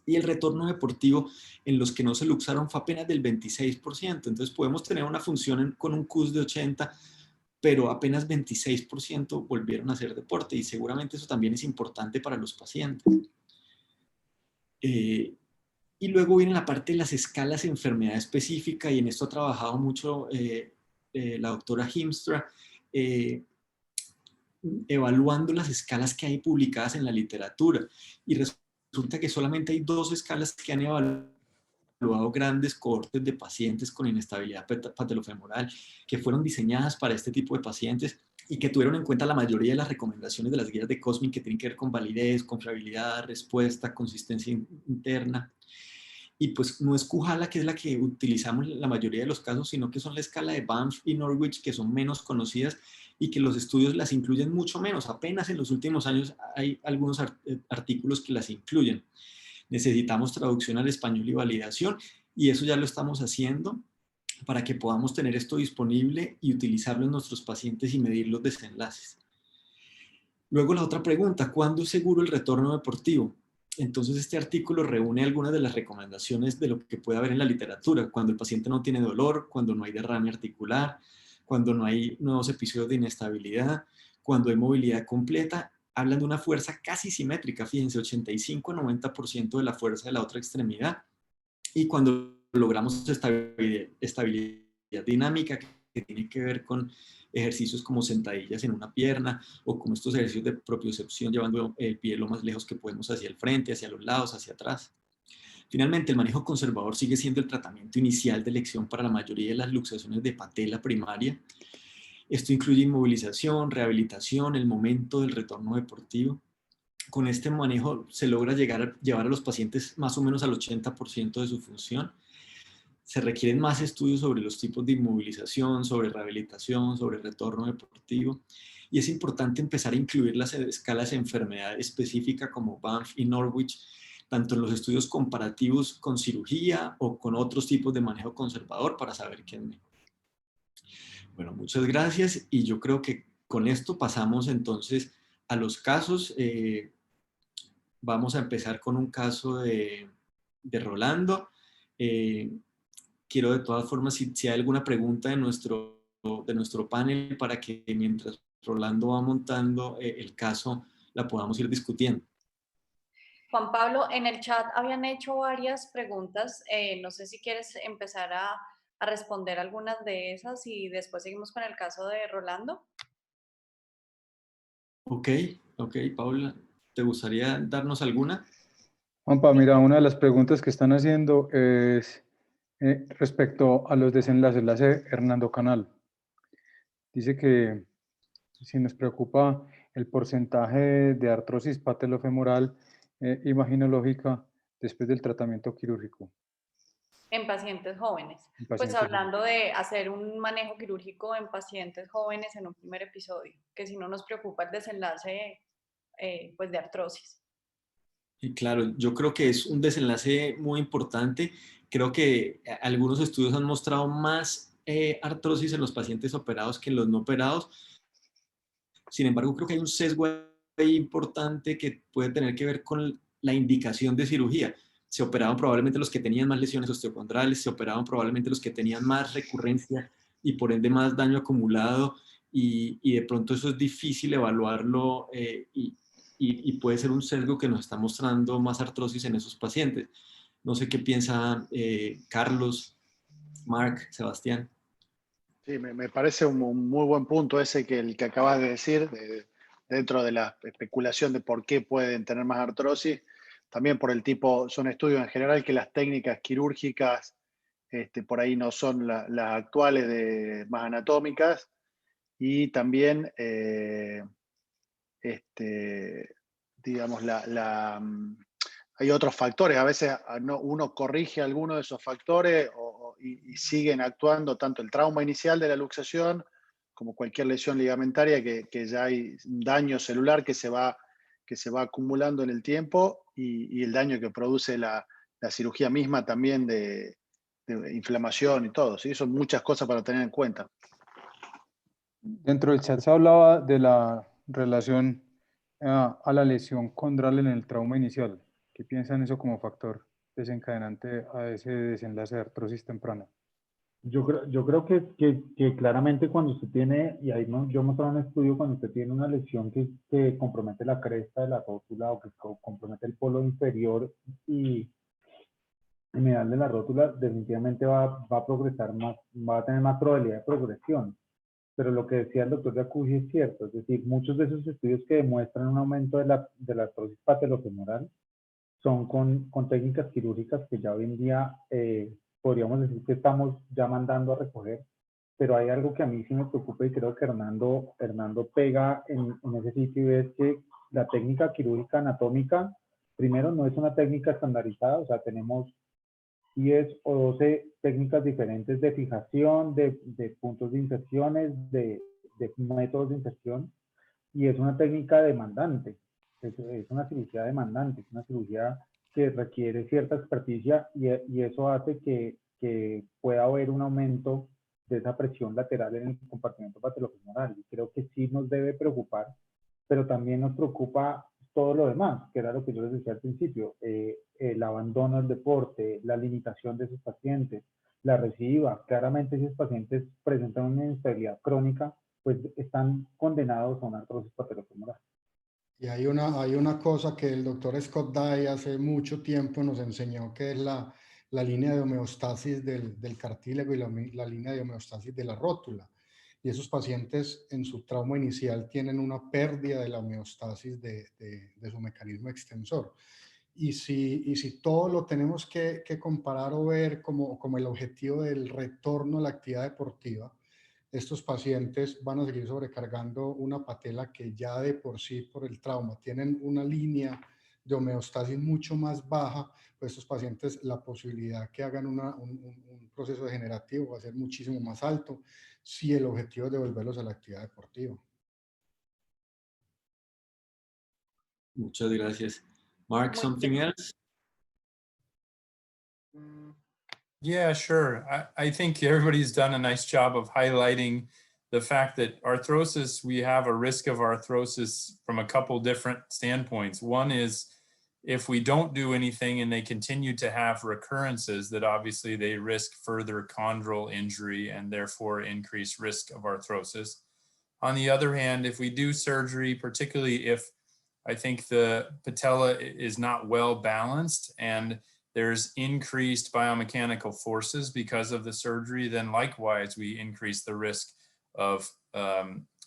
Y el retorno deportivo en los que no se luxaron fue apenas del 26%. Entonces podemos tener una función con un KUS de 80, pero apenas 26% volvieron a hacer deporte, y seguramente eso también es importante para los pacientes. Y luego viene la parte de las escalas de enfermedad específica, y en esto ha trabajado mucho la doctora Himstra, evaluando las escalas que hay publicadas en la literatura, y resulta que solamente hay 2 escalas que han evaluado grandes cohortes de pacientes con inestabilidad patelofemoral, que fueron diseñadas para este tipo de pacientes y que tuvieron en cuenta la mayoría de las recomendaciones de las guías de COSMIC, que tienen que ver con validez, confiabilidad, respuesta, consistencia interna. Y pues no es Kuhala, que es la que utilizamos en la mayoría de los casos, sino que son la escala de Banff y Norwich, que son menos conocidas y que los estudios las incluyen mucho menos. Apenas en los últimos años hay algunos artículos que las incluyen. Necesitamos traducción al español y validación, y eso ya lo estamos haciendo para que podamos tener esto disponible y utilizarlo en nuestros pacientes y medir los desenlaces. Luego la otra pregunta, ¿cuándo es seguro el retorno deportivo? Entonces este artículo reúne algunas de las recomendaciones de lo que puede haber en la literatura: cuando el paciente no tiene dolor, cuando no hay derrame articular, cuando no hay nuevos episodios de inestabilidad, cuando hay movilidad completa, hablan de una fuerza casi simétrica, fíjense, 85 a 90% de la fuerza de la otra extremidad. Y cuando logramos estabilidad dinámica, que tiene que ver con ejercicios como sentadillas en una pierna o como estos ejercicios de propiocepción, llevando el pie lo más lejos que podemos hacia el frente, hacia los lados, hacia atrás. Finalmente, el manejo conservador sigue siendo el tratamiento inicial de elección para la mayoría de las luxaciones de patela primaria. Esto incluye inmovilización, rehabilitación, el momento del retorno deportivo. Con este manejo se logra llevar a los pacientes más o menos al 80% de su función. Se requieren más estudios sobre los tipos de inmovilización, sobre rehabilitación, sobre retorno deportivo. Y es importante empezar a incluir las escalas de enfermedad específica como Banff y Norwich, tanto en los estudios comparativos con cirugía o con otros tipos de manejo conservador para saber qué es mejor. Bueno, muchas gracias y yo creo que con esto pasamos entonces a los casos. Vamos a empezar con un caso de Rolando. Quiero de todas formas, si hay alguna pregunta de nuestro panel para que mientras Rolando va montando el caso, la podamos ir discutiendo. Juan Pablo, en el chat habían hecho varias preguntas. No sé si quieres empezar a responder algunas de esas y después seguimos con el caso de Rolando. Ok, Paula, ¿te gustaría darnos alguna? Juanpa, mira, una de las preguntas que están haciendo es respecto a los desenlaces, la hace Hernando Canal. Dice que si nos preocupa el porcentaje de artrosis patelofemoral imaginológica después del tratamiento quirúrgico. En pacientes jóvenes. En Pues pacientes hablando de hacer un manejo quirúrgico en pacientes jóvenes en un primer episodio, que si no nos preocupa el desenlace pues de artrosis. Y claro, yo creo que es un desenlace muy importante. Creo que algunos estudios han mostrado más artrosis en los pacientes operados que en los no operados. Sin embargo, creo que hay un sesgo ahí importante que puede tener que ver con la indicación de cirugía. Se operaban probablemente los que tenían más lesiones osteocondrales, se operaban probablemente los que tenían más recurrencia y por ende más daño acumulado y de pronto eso es difícil evaluarlo y puede ser un sesgo que nos está mostrando más artrosis en esos pacientes. No sé qué piensa Carlos, Mark, Sebastián. Sí, me parece un muy buen punto ese el que acabas de decir, dentro de la especulación de por qué pueden tener más artrosis. También por el tipo, son estudios en general que las técnicas quirúrgicas por ahí no son las actuales más anatómicas. Y también, digamos, hay otros factores. A veces uno corrige alguno de esos factores y siguen actuando tanto el trauma inicial de la luxación como cualquier lesión ligamentaria que ya hay un daño celular que se va acumulando en el tiempo y el daño que produce la cirugía misma también de inflamación y todo. ¿Sí? Son muchas cosas para tener en cuenta. Dentro del chat se hablaba de la relación a la lesión condral en el trauma inicial. ¿Qué piensan eso como factor desencadenante a ese desenlace de artrosis temprana? Yo creo que claramente cuando usted tiene, y ahí yo mostré un estudio, cuando usted tiene una lesión que compromete la cresta de la rótula o que compromete el polo inferior y medial de la rótula, definitivamente va a progresar más, va a tener más probabilidad de progresión. Pero lo que decía el doctor Jacuzzi es cierto, es decir, muchos de esos estudios que demuestran un aumento de la artrosis patelofemoral son con técnicas quirúrgicas que ya hoy en día podríamos decir que estamos ya mandando a recoger, pero hay algo que a mí sí me preocupa y creo que Hernando pega en ese sitio y es que la técnica quirúrgica anatómica, primero, no es una técnica estandarizada, o sea, tenemos 10 o 12 técnicas diferentes de fijación, de puntos de inserciones, de métodos de inserción, y es una técnica demandante, es una cirugía demandante, es una cirugía que requiere cierta experticia y eso hace que pueda haber un aumento de esa presión lateral en el compartimento patelofemoral. Y creo que sí nos debe preocupar, pero también nos preocupa todo lo demás, que era lo que yo les decía al principio, el abandono del deporte, la limitación de esos pacientes, la reciba. Claramente, si los pacientes presentan una inestabilidad crónica, pues están condenados a una artrosis patellofemoral. Y hay una cosa que el doctor Scott Dye hace mucho tiempo nos enseñó, que es la línea de homeostasis del cartílago y la línea de homeostasis de la rótula. Y esos pacientes en su trauma inicial tienen una pérdida de la homeostasis de su mecanismo extensor. Y si todo lo tenemos que comparar o ver como el objetivo del retorno a la actividad deportiva, estos pacientes van a seguir sobrecargando una patela que ya de por sí, por el trauma, tienen una línea de homeostasis mucho más baja. Pues estos pacientes, la posibilidad que hagan un proceso degenerativo va a ser muchísimo más alto si el objetivo es devolverlos a la actividad deportiva. Muchas gracias. Mark, something else? Yeah, sure. I think everybody's done a nice job of highlighting the fact that arthrosis, we have a risk of arthrosis from a couple different standpoints. One is if we don't do anything and they continue to have recurrences, that obviously they risk further chondral injury and therefore increased risk of arthrosis. On the other hand, if we do surgery, particularly if I think the patella is not well balanced and there's increased biomechanical forces because of the surgery, then likewise, we increase the risk of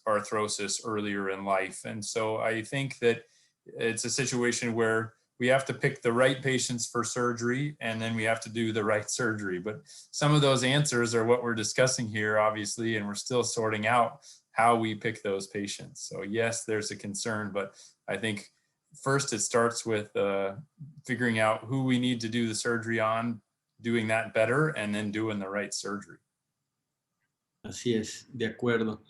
arthrosis earlier in life. And so I think that it's a situation where we have to pick the right patients for surgery, and then we have to do the right surgery. But some of those answers are what we're discussing here, obviously, and we're still sorting out how we pick those patients. So yes, there's a concern, but I think first it starts with figuring out who we need to do the surgery on, doing that better, and then doing the right surgery. Así es, de acuerdo.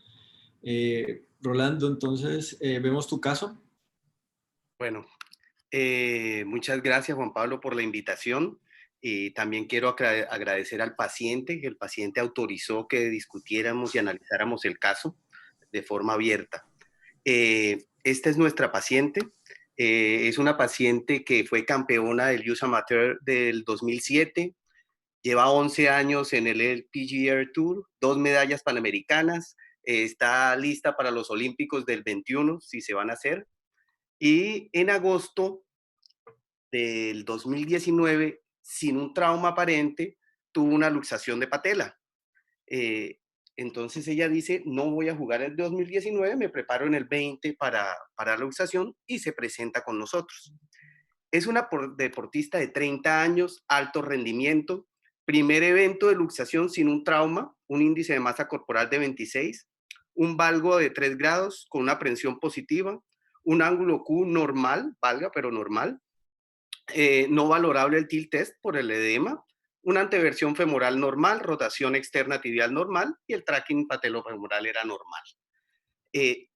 Rolando, entonces, ¿vemos tu caso? Bueno, muchas gracias, Juan Pablo, por la invitación. También quiero agradecer al paciente, que el paciente autorizó que discutiéramos y analizáramos el caso de forma abierta. Esta es nuestra paciente. Es una paciente que fue campeona del US Amateur del 2007. Lleva 11 años en el LPGA Tour, 2 medallas panamericanas. Está lista para los Olímpicos del 21, si se van a hacer. Y en agosto del 2019, sin un trauma aparente, tuvo una luxación de patela. Entonces ella dice, no voy a jugar el 2019, me preparo en el 20 para la luxación, y se presenta con nosotros. Es una deportista de 30 años, alto rendimiento, primer evento de luxación sin un trauma, un índice de masa corporal de 26, un valgo de 3 grados con una prensión positiva, un ángulo Q normal, valga, pero normal, no valorable el tilt test por el edema, una anteversión femoral normal, rotación externa tibial normal, y el tracking patelofemoral era normal.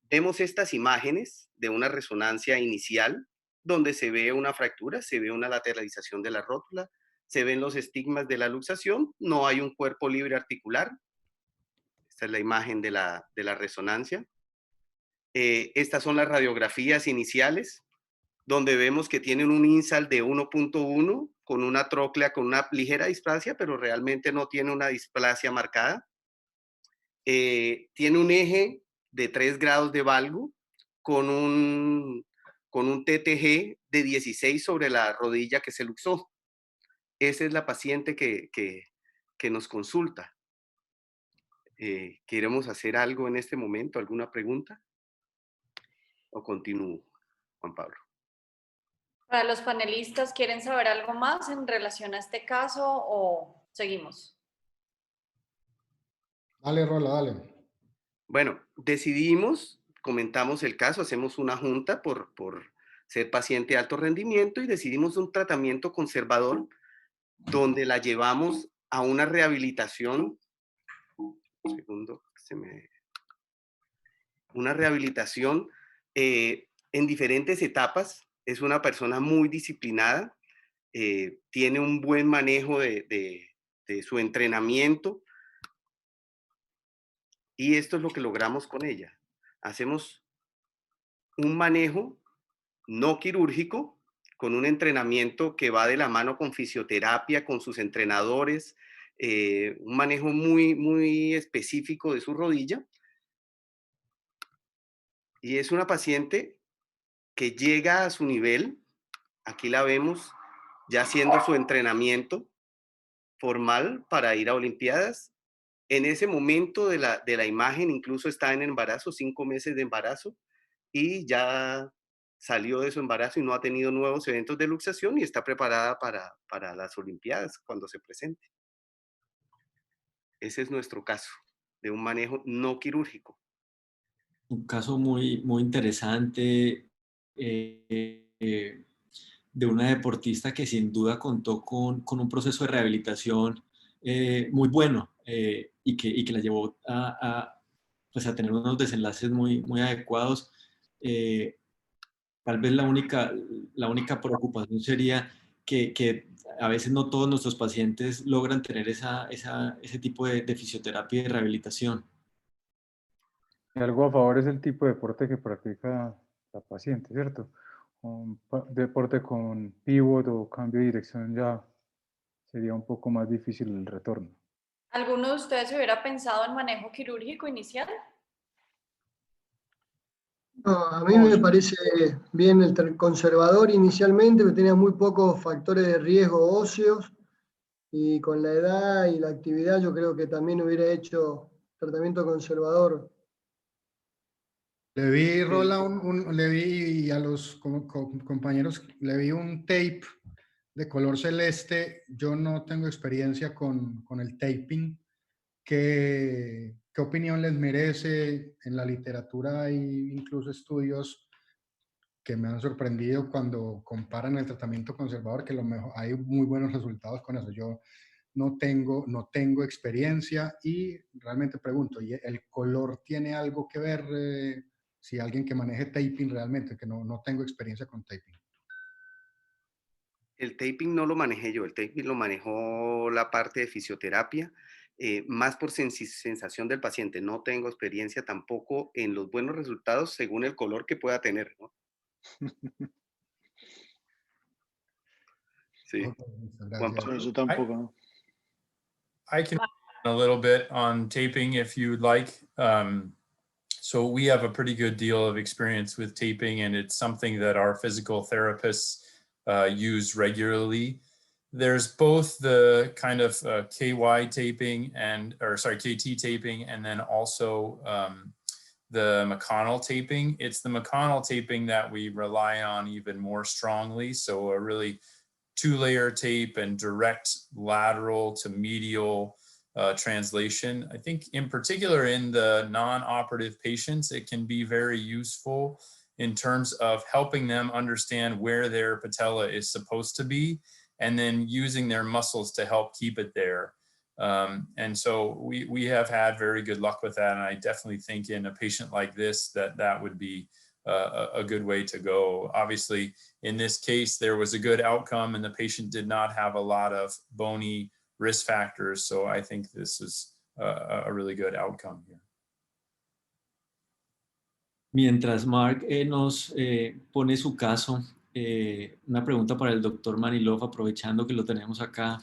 Vemos estas imágenes de una resonancia inicial donde se ve una fractura, se ve una lateralización de la rótula, se ven los estigmas de la luxación, no hay un cuerpo libre articular. Esta es la imagen de la resonancia. Estas son las radiografías iniciales, donde vemos que tienen un INSAL de 1.1 con una tróclea con una ligera displasia, pero realmente no tiene una displasia marcada. Tiene un eje de 3 grados de valgo con un TTG de 16 sobre la rodilla que se luxó. Esa es la paciente que nos consulta. ¿Queremos hacer algo en este momento? ¿Alguna pregunta? ¿O continúo, Juan Pablo? Para los panelistas, ¿quieren saber algo más en relación a este caso o seguimos? Dale, Rola, dale. Bueno, decidimos, comentamos el caso, hacemos una junta por ser paciente de alto rendimiento y decidimos un tratamiento conservador donde la llevamos a una rehabilitación. Un segundo, una rehabilitación en diferentes etapas. Es una persona muy disciplinada, tiene un buen manejo de su entrenamiento, y esto es lo que logramos con ella. Hacemos un manejo no quirúrgico con un entrenamiento que va de la mano con fisioterapia, con sus entrenadores, un manejo muy, muy específico de su rodilla. Y es una paciente que llega a su nivel, aquí la vemos, ya haciendo su entrenamiento formal para ir a Olimpiadas. En ese momento de la imagen incluso está en embarazo, 5 meses de embarazo, y ya salió de su embarazo y no ha tenido nuevos eventos de luxación y está preparada para las Olimpiadas cuando se presente. Ese es nuestro caso de un manejo no quirúrgico. Un caso muy, muy interesante de una deportista que sin duda contó con un proceso de rehabilitación muy bueno y que la llevó pues a tener unos desenlaces muy, muy adecuados. Tal vez la única preocupación sería que a veces no todos nuestros pacientes logran tener ese tipo de fisioterapia y de rehabilitación. Y algo a favor es el tipo de deporte que practica la paciente, ¿cierto? Deporte con pivot o cambio de dirección ya sería un poco más difícil el retorno. ¿Alguno de ustedes se hubiera pensado en manejo quirúrgico inicial? No, a mí me parece bien el conservador inicialmente, pero tenía muy pocos factores de riesgo óseos y con la edad y la actividad yo creo que también hubiera hecho tratamiento conservador. Le vi, Rola, le vi y a los compañeros, le vi un tape de color celeste. Yo no tengo experiencia con el taping. ¿Qué opinión les merece? En la literatura hay incluso estudios que me han sorprendido cuando comparan el tratamiento conservador, que lo mejor, hay muy buenos resultados con eso. Yo no tengo experiencia y realmente pregunto, ¿y el color tiene algo que ver? Si alguien que maneje taping realmente, que no tengo experiencia con taping. El taping no lo manejé yo, el taping lo manejó la parte de fisioterapia, más por sensación del paciente. No tengo experiencia tampoco en los buenos resultados según el color que pueda tener, ¿no? Sí. Juan Pablo. Yo tampoco, ¿no? I can a little bit on taping if you'd like. So we have a pretty good deal of experience with taping, and it's something that our physical therapists use regularly. There's both the kind of KY taping KT taping, and then also the McConnell taping. It's the McConnell taping that we rely on even more strongly. So a really 2-layer tape and direct lateral to medial translation. I think in particular in the non-operative patients, it can be very useful in terms of helping them understand where their patella is supposed to be and then using their muscles to help keep it there. And so we have had very good luck with that. And I definitely think in a patient like this, that would be a good way to go. Obviously, in this case, there was a good outcome and the patient did not have a lot of bony risk factors. So I think this is a really good outcome here. Mientras Mark nos pone su caso, una pregunta para el doctor Manilov, aprovechando que lo tenemos acá,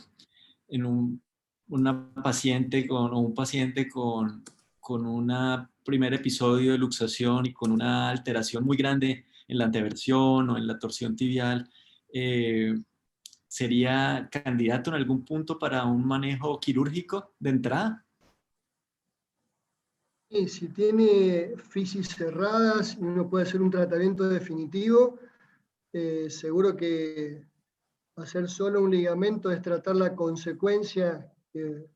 en una paciente un paciente con un primer episodio de luxación y con una alteración muy grande en la anteversión o en la torsión tibial, ¿sería candidato en algún punto para un manejo quirúrgico de entrada? Y si tiene fisis cerradas y uno puede hacer un tratamiento definitivo, seguro que hacer solo un ligamento es tratar la consecuencia, que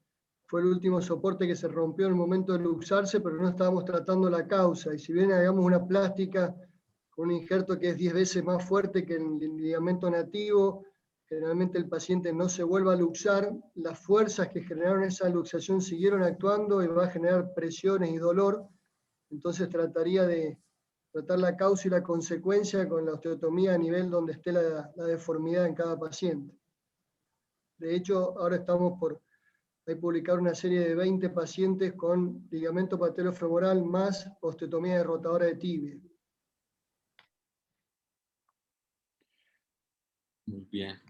fue el último soporte que se rompió en el momento de luxarse, pero no estábamos tratando la causa. Y si bien hagamos una plástica con un injerto que es 10 veces más fuerte que el ligamento nativo, generalmente el paciente no se vuelve a luxar, las fuerzas que generaron esa luxación siguieron actuando y va a generar presiones y dolor. Entonces trataría de tratar la causa y la consecuencia con la osteotomía a nivel donde esté la deformidad en cada paciente. De hecho, ahora estamos por publicar una serie de 20 pacientes con ligamento patelofemoral más osteotomía de rotadora de tibia. Muy bien.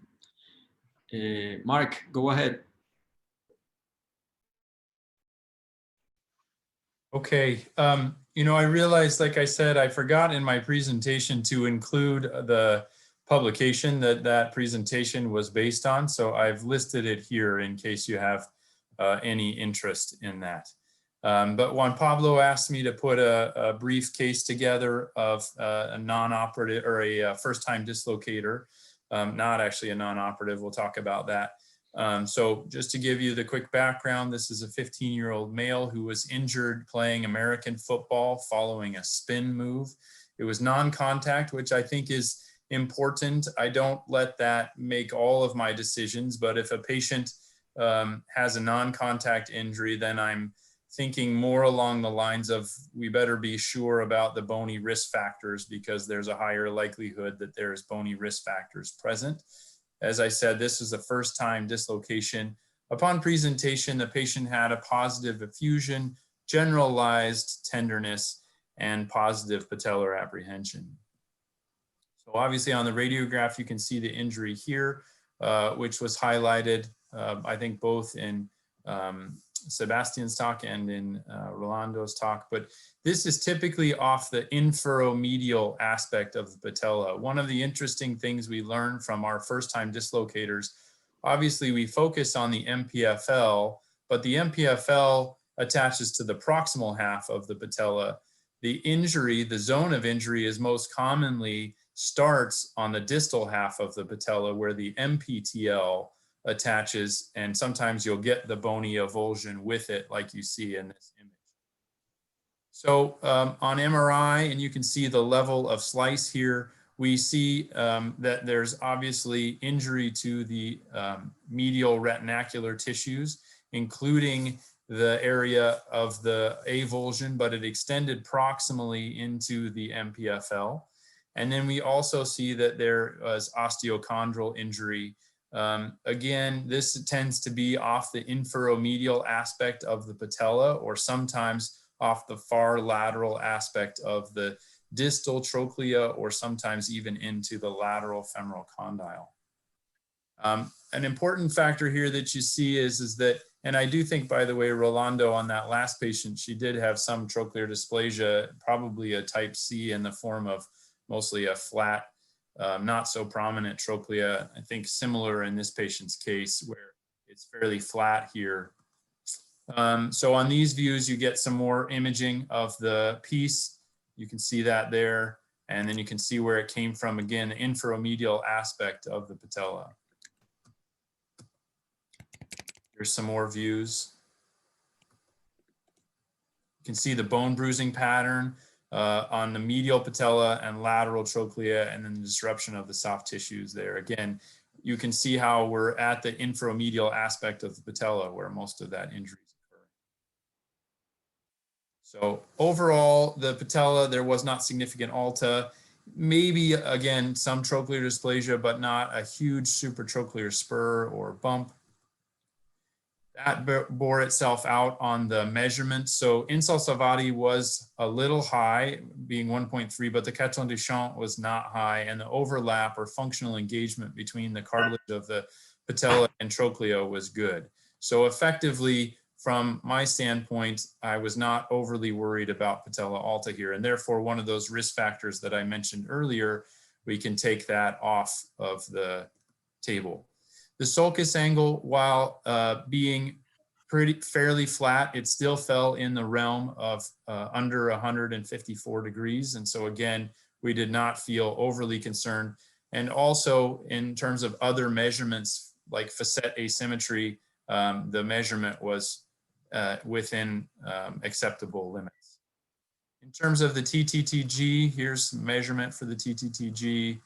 Mark, go ahead. Okay, you know, I realized, like I said, I forgot in my presentation to include the publication that presentation was based on. So I've listed it here in case you have any interest in that. But Juan Pablo asked me to put a brief case together of a non-operative or a first-time dislocator, not actually a non-operative. We'll talk about that. So just to give you the quick background, this is a 15-year-old male who was injured playing American football following a spin move. It was non-contact, which I think is important. I don't let that make all of my decisions, but if a patient has a non-contact injury, then I'm thinking more along the lines of we better be sure about the bony risk factors because there's a higher likelihood that there's bony risk factors present. As I said, this is a first-time dislocation. Upon presentation, the patient had a positive effusion, generalized tenderness, and positive patellar apprehension. So obviously on the radiograph, you can see the injury here, which was highlighted, I think both in Sebastian's talk and in Rolando's talk, but this is typically off the inferomedial aspect of the patella. One of the interesting things we learned from our first-time dislocators, obviously we focus on the MPFL, but the MPFL attaches to the proximal half of the patella. The injury, the zone of injury is most commonly starts on the distal half of the patella where the MPTL attaches, and sometimes you'll get the bony avulsion with it like you see in this image. So on MRI, and you can see the level of slice here, we see that there's obviously injury to the medial retinacular tissues, including the area of the avulsion, but it extended proximally into the MPFL. And then we also see that there was osteochondral injury. Again, this tends to be off the inferomedial aspect of the patella or sometimes off the far lateral aspect of the distal trochlea or sometimes even into the lateral femoral condyle. An important factor here that you see is that, and I do think, by the way, Rolando, on that last patient, she did have some trochlear dysplasia, probably a type C in the form of mostly a flat, not so prominent trochlea. I think similar in this patient's case where it's fairly flat here. So on these views, you get some more imaging of the piece. You can see that there. And then you can see where it came from. Again, the inferomedial aspect of the patella. Here's some more views. You can see the bone bruising pattern on the medial patella and lateral trochlea, and then the disruption of the soft tissues there. Again, you can see how we're at the inferomedial aspect of the patella where most of that injury is occurring. So overall, the patella, there was not significant alta. Maybe, again, some trochlear dysplasia, but not a huge supratrochlear spur or bump. That bore itself out on the measurement. So Insel Salvati was a little high, being 1.3, but the Caton Duchamp was not high, and the overlap or functional engagement between the cartilage of the patella and trochlea was good. So effectively, from my standpoint, I was not overly worried about patella alta here, and therefore one of those risk factors that I mentioned earlier, we can take that off of the table. The sulcus angle, while being fairly flat, it still fell in the realm of under 154 degrees. And so again, we did not feel overly concerned. And also in terms of other measurements like facet asymmetry, the measurement was within acceptable limits. In terms of the TTTG, here's measurement for the TTTG.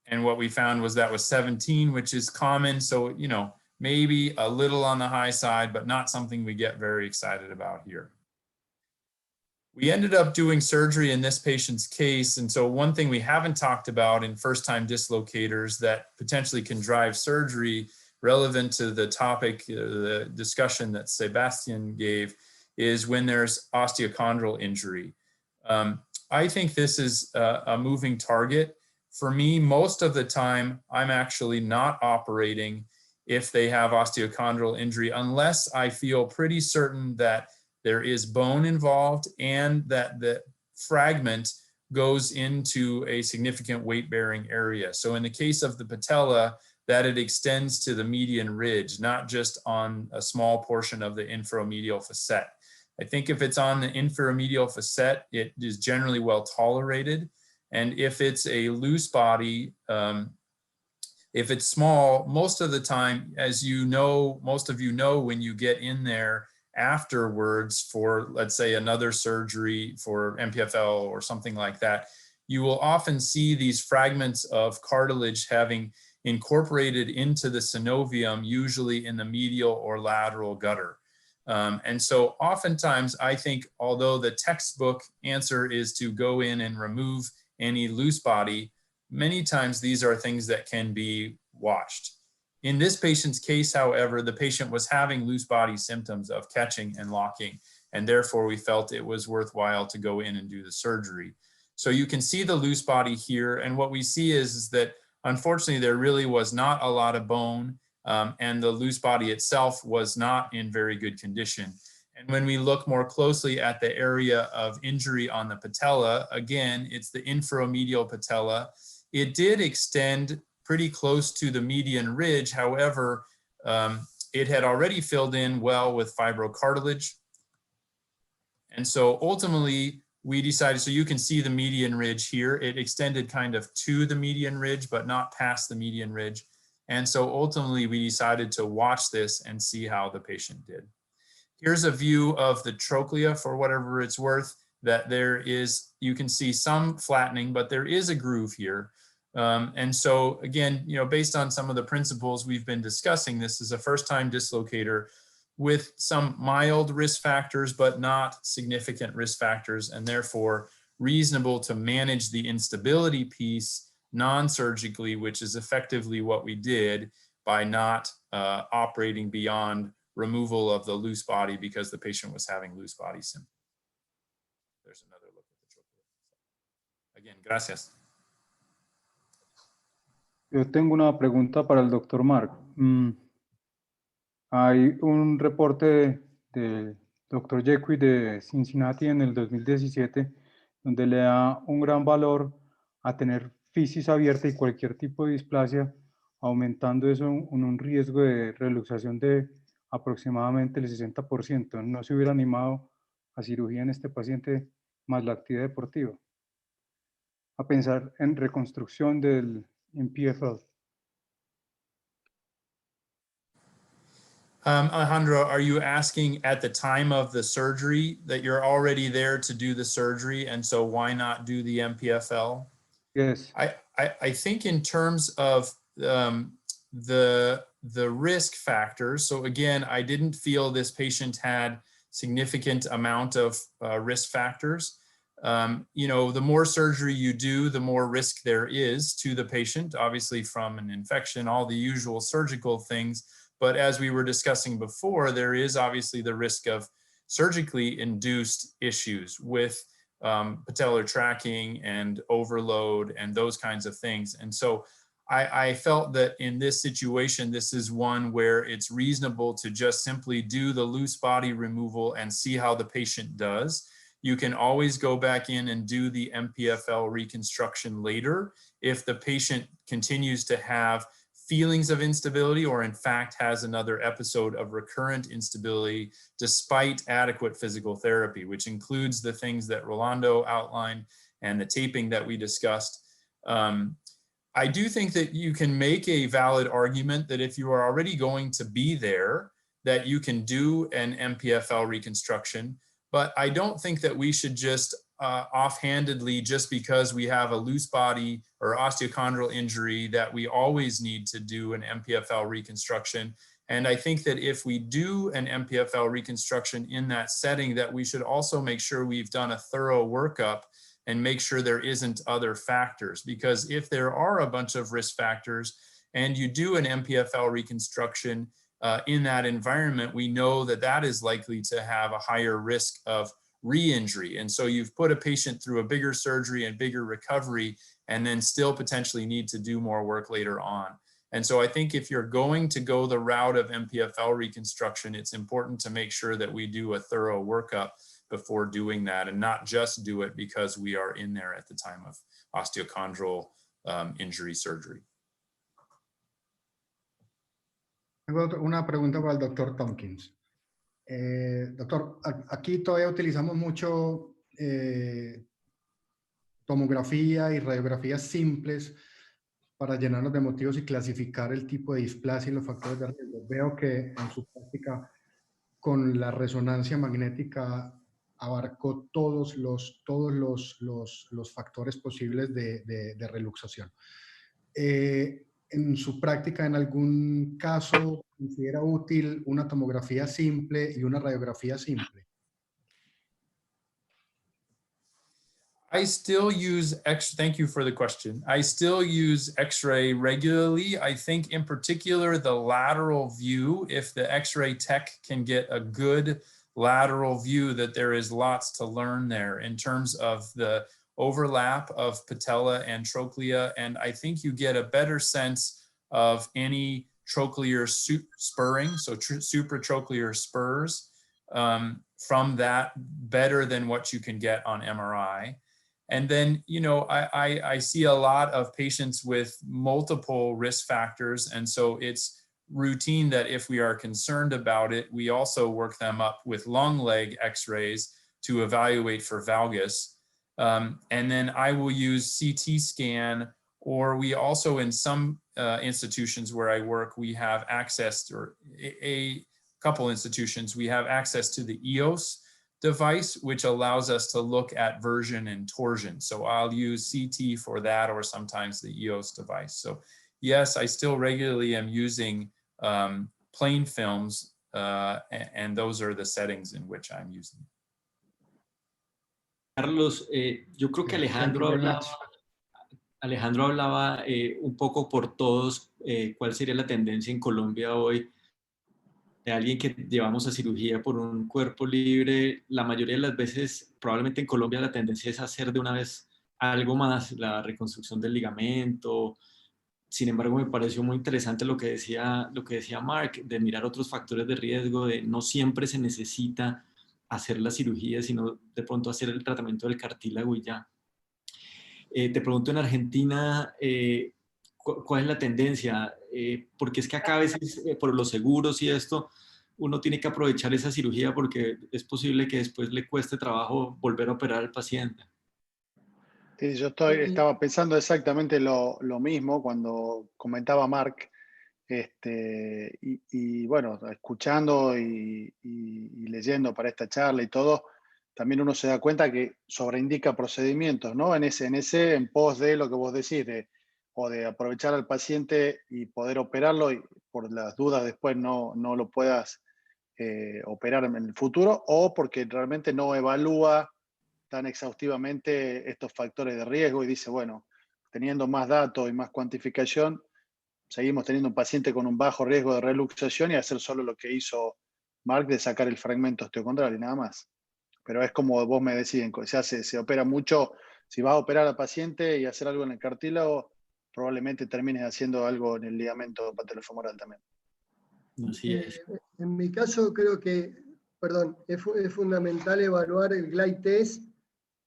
And what we found was that was 17, which is common. So, you know, maybe a little on the high side, but not something we get very excited about here. We ended up doing surgery in this patient's case. And so one thing we haven't talked about in first-time dislocators that potentially can drive surgery relevant to the topic, the discussion that Sebastian gave, is when there's osteochondral injury. I think this is a moving target. For me, most of the time, I'm actually not operating if they have osteochondral injury, unless I feel pretty certain that there is bone involved and that the fragment goes into a significant weight-bearing area. So in the case of the patella, that it extends to the median ridge, not just on a small portion of the inframedial facet. I think if it's on the inframedial facet, it is generally well tolerated. And if it's a loose body, if it's small, most of the time, as you know, most of you know, when you get in there afterwards for, let's say, another surgery for MPFL or something like that, you will often see these fragments of cartilage having incorporated into the synovium, usually in the medial or lateral gutter. And so oftentimes I think, although the textbook answer is to go in and remove any loose body, many times these are things that can be watched. In this patient's case, however, the patient was having loose body symptoms of catching and locking, and therefore we felt it was worthwhile to go in and do the surgery. So you can see the loose body here, and what we see is that unfortunately there really was not a lot of bone, and the loose body itself was not in very good condition. And when we look more closely at the area of injury on the patella, again, it's the inframedial patella. It did extend pretty close to the median ridge. However, it had already filled in well with fibrocartilage. And so ultimately we decided, so you can see the median ridge here, it extended kind of to the median ridge, but not past the median ridge. And so ultimately we decided to watch this and see how the patient did. Here's a view of the trochlea for whatever it's worth, that there is, you can see some flattening, but there is a groove here. And so again, you know, based on some of the principles we've been discussing, this is a first-time dislocator with some mild risk factors, but not significant risk factors, and therefore reasonable to manage the instability piece non-surgically, which is effectively what we did by not operating beyond removal of the loose body because the patient was having loose body symptoms. There's another look at the trochlea. Again, gracias. Yo tengo una pregunta para el doctor Mark. Hay un reporte del doctor Jekyll de Cincinnati en el 2017 donde le da un gran valor a tener fisis abierta y cualquier tipo de displasia, aumentando eso en un riesgo de reluxación de aproximadamente el 60%. No se hubiera animado a cirugía en este paciente más la actividad deportiva. A pensar en reconstrucción del MPFL. Alejandro, are you asking at the time of the surgery that you're already there to do the surgery, and so why not do the MPFL? Yes. I think in terms of the risk factors, so again, I didn't feel this patient had significant amount of risk factors. You know, the more surgery you do, the more risk there is to the patient, obviously from an infection, all the usual surgical things. But as we were discussing before, there is obviously the risk of surgically induced issues with patellar tracking and overload and those kinds of things. And so I felt that in this situation, this is one where it's reasonable to just simply do the loose body removal and see how the patient does. You can always go back in and do the MPFL reconstruction later if the patient continues to have feelings of instability or in fact has another episode of recurrent instability despite adequate physical therapy, which includes the things that Rolando outlined and the taping that we discussed. I do think that you can make a valid argument that if you are already going to be there, that you can do an MPFL reconstruction, but I don't think that we should just offhandedly, just because we have a loose body or osteochondral injury, that we always need to do an MPFL reconstruction. And I think that if we do an MPFL reconstruction in that setting, that we should also make sure we've done a thorough workup and make sure there isn't other factors. Because if there are a bunch of risk factors and you do an MPFL reconstruction in that environment, we know that that is likely to have a higher risk of re-injury. And so you've put a patient through a bigger surgery and bigger recovery and then still potentially need to do more work later on. And so I think if you're going to go the route of MPFL reconstruction, it's important to make sure that we do a thorough workup before doing that, and not just do it because we are in there at the time of osteochondral injury surgery. Tengo una pregunta para el doctor Tompkins. Doctor, aquí todavía utilizamos mucho tomografía y radiografías simples para llenarnos de motivos y clasificar el tipo de displasia y los factores de riesgo. Veo que en su práctica con la resonancia magnética abarcó todos los factores posibles de reluxación. En su práctica, ¿en algún caso considera útil una tomografía simple y una radiografía simple? I still use thank you for the question. I still use X-ray regularly. I think in particular, the lateral view, if the X-ray tech can get a good lateral view, that there is lots to learn there in terms of the overlap of patella and trochlea. And I think you get a better sense of any trochlear spurring, so supratrochlear spurs from that better than what you can get on MRI. And then, you know, I see a lot of patients with multiple risk factors. And so it's routine that if we are concerned about it, we also work them up with long leg x-rays to evaluate for valgus. And then I will use CT scan, or we also in some institutions where I work, we have access, or a couple institutions, we have access to the EOS device, which allows us to look at version and torsion. So I'll use CT for that, or sometimes the EOS device. So yes, I still regularly am using plain films, and those are the settings in which I'm using. Carlos, yo creo que Alejandro hablaba un poco por todos cuál sería la tendencia en Colombia hoy de alguien que llevamos a cirugía por un cuerpo libre. La mayoría de las veces, probablemente en Colombia, la tendencia es hacer de una vez algo más, la reconstrucción del ligamento. Sin embargo, me pareció muy interesante lo que decía Mark, de mirar otros factores de riesgo, de no siempre se necesita hacer la cirugía, sino de pronto hacer el tratamiento del cartílago y ya. Te pregunto en Argentina, ¿cuál es la tendencia? Porque es que acá a veces, por los seguros y esto, uno tiene que aprovechar esa cirugía porque es posible que después le cueste trabajo volver a operar al paciente. Sí, yo estaba pensando exactamente lo mismo cuando comentaba Mark, y bueno, escuchando y leyendo para esta charla y todo, también uno se da cuenta que sobreindica procedimientos, ¿no? En pos de lo que vos decís, o de aprovechar al paciente y poder operarlo y por las dudas después no lo puedas operar en el futuro, o porque realmente no evalúa tan exhaustivamente estos factores de riesgo y dice, bueno, teniendo más datos y más cuantificación, seguimos teniendo un paciente con un bajo riesgo de reluxación y hacer solo lo que hizo Mark de sacar el fragmento osteocondral y nada más. Pero es como vos me decís, se opera mucho. Si vas a operar al paciente y hacer algo en el cartílago, probablemente termines haciendo algo en el ligamento patellofemoral también. Así es. En mi caso creo que, es fundamental evaluar el glide test,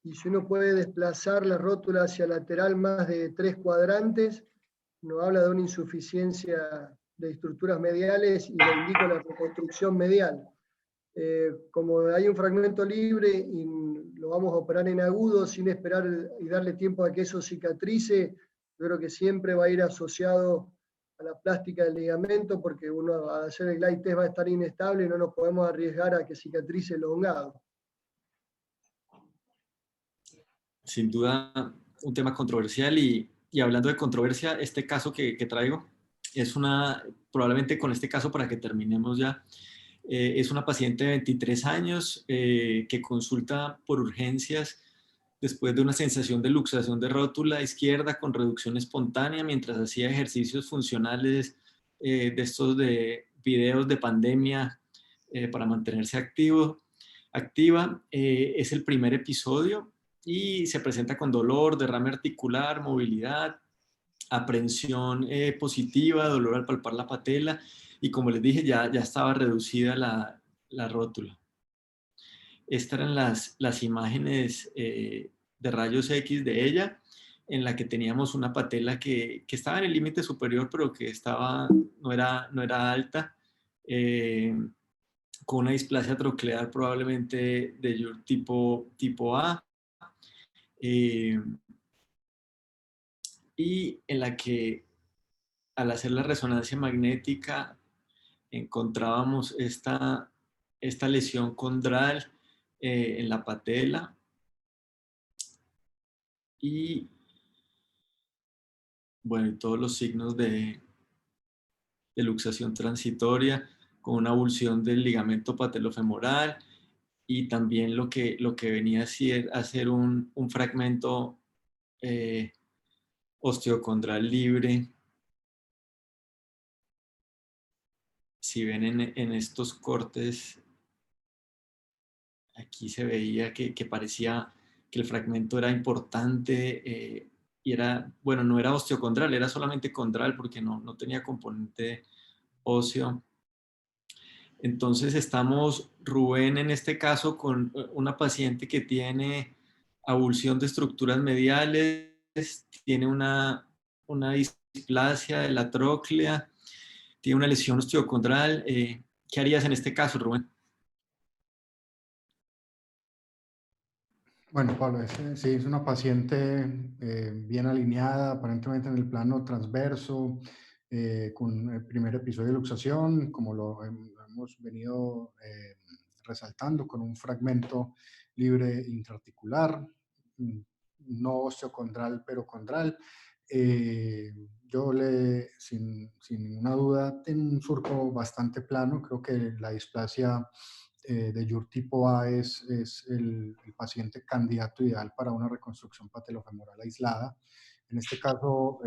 y si uno puede desplazar la rótula hacia lateral más de 3 cuadrantes, nos habla de una insuficiencia de estructuras mediales y le indico la reconstrucción medial. Como hay un fragmento libre y lo vamos a operar en agudo sin esperar y darle tiempo a que eso cicatrice, yo creo que siempre va a ir asociado a la plástica del ligamento, porque uno al hacer el glide test va a estar inestable y no nos podemos arriesgar a que cicatrice elongado. Sin duda, un tema controversial y hablando de controversia, este caso que traigo es probablemente con este caso para que terminemos ya, es una paciente de 23 años que consulta por urgencias después de una sensación de luxación de rótula izquierda con reducción espontánea mientras hacía ejercicios funcionales de estos de videos de pandemia para mantenerse activa. Es el primer episodio y se presenta con dolor, derrame articular, movilidad. aprensión positiva, dolor al palpar la patela, y como les dije, ya estaba reducida la rótula. Estas eran las imágenes de rayos X de ella, en la que teníamos una patela que estaba en el límite superior, pero que no era alta, con una displasia troclear probablemente de Yurt tipo A, y en la que al hacer la resonancia magnética encontrábamos esta lesión condral en la patela, y bueno, todos los signos de luxación transitoria con una avulsión del ligamento patelofemoral, y también lo que venía a ser un fragmento osteocondral libre. Si ven en estos cortes, aquí se veía que parecía que el fragmento era importante, y era, bueno, no era osteocondral, era solamente condral porque no tenía componente óseo. Entonces estamos, Rubén, en este caso con una paciente que tiene avulsión de estructuras mediales, tiene una displasia de la tróclea, tiene una lesión osteocondral. ¿Qué harías en este caso, Rubén? Bueno, Pablo, sí, es una paciente bien alineada, aparentemente en el plano transverso, con el primer episodio de luxación, como lo hemos venido resaltando, con un fragmento libre intraarticular, no osteocondral, pero condral. Yo sin ninguna duda, tiene un surco bastante plano. Creo que la displasia de Yurt tipo A es el paciente candidato ideal para una reconstrucción patelofemoral aislada. En este caso,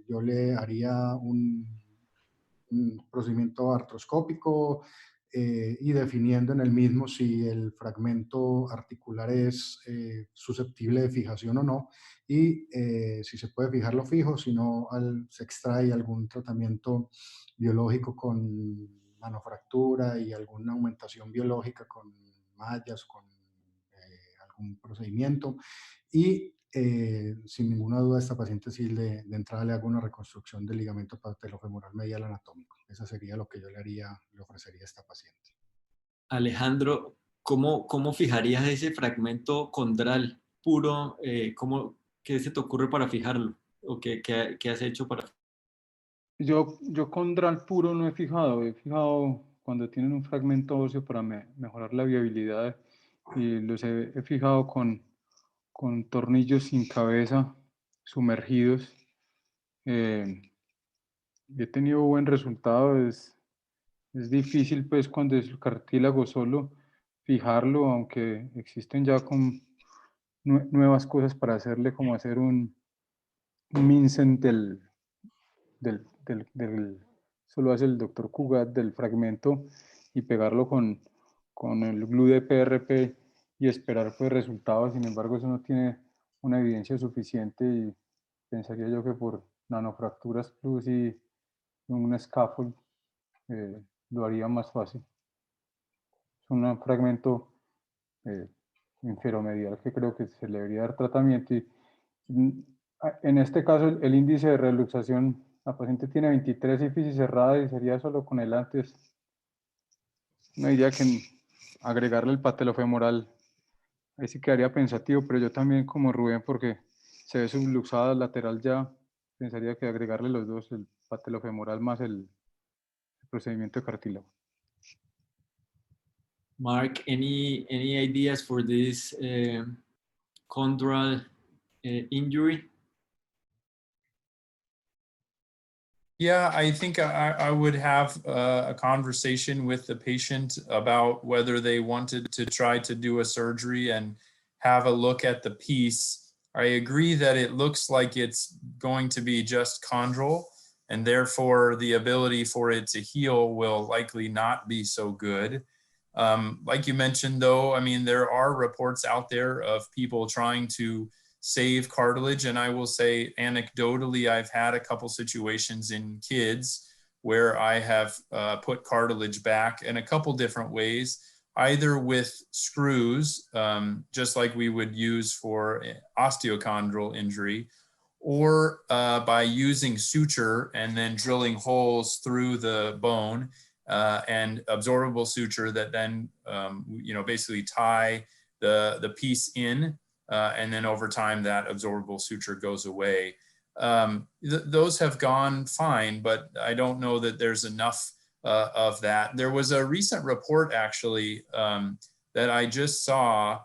yo le haría un procedimiento artroscópico y definiendo en el mismo si el fragmento articular es susceptible de fijación o no, y si se puede fijarlo fijo, si no se extrae algún tratamiento biológico con manofractura y alguna aumentación biológica con mallas, con algún procedimiento. Y sin ninguna duda, esta paciente sí de entrada le hago una reconstrucción del ligamento patelofemoral medial anatómico. Eso sería lo que yo le ofrecería a esta paciente. Alejandro, ¿cómo fijarías ese fragmento condral puro? ¿Qué se te ocurre para fijarlo? ¿O qué has hecho para? Yo condral puro no he fijado cuando tienen un fragmento óseo para mejorar la viabilidad, y los he fijado con tornillos sin cabeza sumergidos. He tenido buen resultado. Es difícil pues cuando es el cartílago solo fijarlo, aunque existen ya con nuevas cosas para hacerle, como hacer un mincent solo hace el doctor Cugat, del fragmento, y pegarlo con el glue de PRP y esperar pues resultados. Sin embargo, eso no tiene una evidencia suficiente, y pensaría yo que por nanofracturas plus y un scaffold lo haría más fácil. Es un fragmento inferomedial que creo que se le debería dar tratamiento, y en este caso el índice de reluxación, la paciente tiene 23 ínfisis cerrada y sería solo con el antes. No diría que agregarle el patelofemoral, ahí sí quedaría pensativo, pero yo también como Rubén, porque se ve subluxada lateral ya, pensaría que agregarle los dos, el patelofemoral más el procedimiento de cartílago. Mark, any ideas for this chondral injury? Yeah, I think I would have a conversation with the patient about whether they wanted to try to do a surgery and have a look at the piece. I agree that it looks like it's going to be just chondral, and therefore the ability for it to heal will likely not be so good. Like you mentioned, though, I mean, there are reports out there of people trying to save cartilage. And I will say anecdotally, I've had a couple situations in kids where I have put cartilage back in a couple different ways, either with screws, just like we would use for osteochondral injury, or by using suture and then drilling holes through the bone and absorbable suture that then, basically tie the piece in, and then over time that absorbable suture goes away. Those have gone fine, but I don't know that there's enough of that. There was a recent report actually that I just saw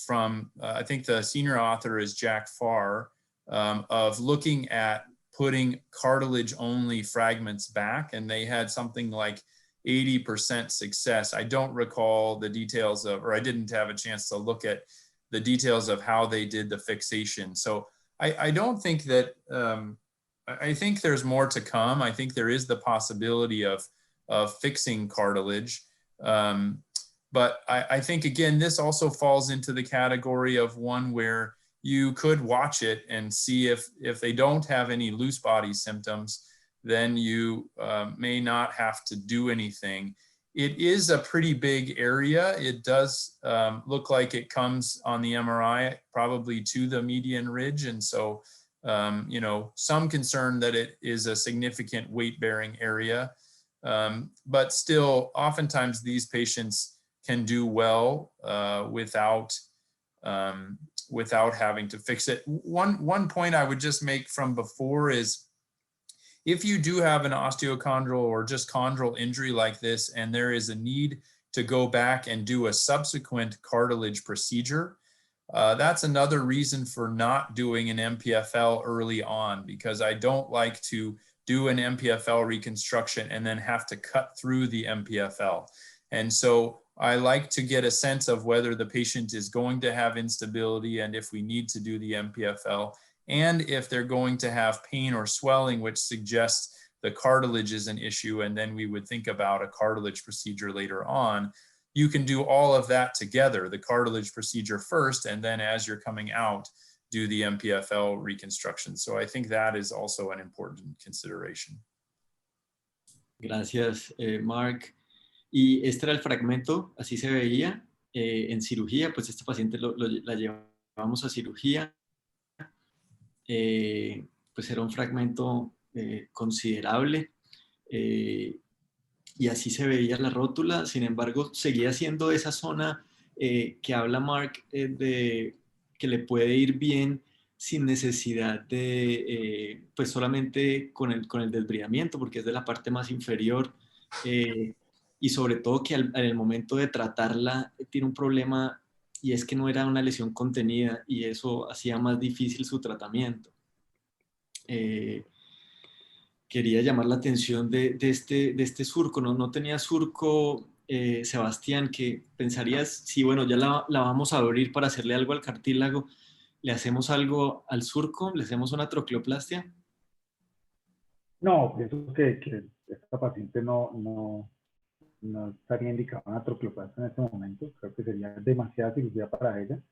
from, I think the senior author is Jack Farr, of looking at putting cartilage only fragments back, and they had something like 80% success. I don't recall the details of, or I didn't have a chance to look at the details of how they did the fixation. So I don't think that, I think there's more to come. I think there is the possibility of fixing cartilage. But I think, again, this also falls into the category of one where you could watch it and see if they don't have any loose body symptoms, then you may not have to do anything. It is a pretty big area. It does look like it comes on the MRI probably to the median ridge. And so, some concern that it is a significant weight-bearing area. But still, oftentimes these patients can do well without having to fix it. One point I would just make from before is, if you do have an osteochondral or just chondral injury like this, and there is a need to go back and do a subsequent cartilage procedure, that's another reason for not doing an MPFL early on, because I don't like to do an MPFL reconstruction and then have to cut through the MPFL. And so I like to get a sense of whether the patient is going to have instability, and if we need to do the MPFL, and if they're going to have pain or swelling, which suggests the cartilage is an issue, and then we would think about a cartilage procedure later on. You can do all of that together, the cartilage procedure first, and then as you're coming out, do the MPFL reconstruction. So I think that is also an important consideration. Gracias, Mark. Y este era el fragmento, así se veía en cirugía. Pues este paciente la llevamos a cirugía. Pues era un fragmento considerable, y así se veía la rótula. Sin embargo, seguía siendo esa zona que habla Mark, de que le puede ir bien sin necesidad de, pues solamente con el desbridamiento, porque es de la parte más inferior, y sobre todo que en el momento de tratarla tiene un problema, y es que no era una lesión contenida, y eso hacía más difícil su tratamiento. Quería llamar la atención de este surco. No tenía surco, Sebastián, que pensarías, sí, bueno, ya la vamos a abrir para hacerle algo al cartílago, ¿le hacemos algo al surco? ¿Le hacemos una troquleoplastia? No, pienso que esta paciente no estaría indicada una troquleoplastia en este momento. Creo que sería demasiada cirugía para ella.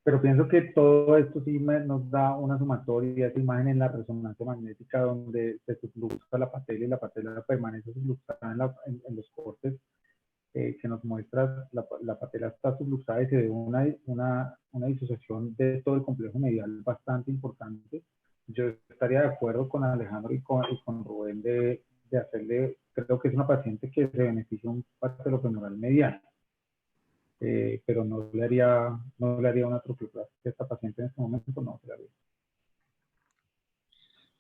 Pero pienso que todo esto sí nos da una sumatoria, esa imagen en la resonancia magnética donde se subluxa la patela y la patela permanece subluxada en los cortes, que nos muestra la patela está subluxada, y se ve una disociación de todo el complejo medial bastante importante. Yo estaría de acuerdo con Alejandro y con Rubén de hacerle, creo que es una paciente que se beneficia un patelofemoral mediano. Pero no le haría una troquleoplastia a esta paciente en este momento, no se la haría.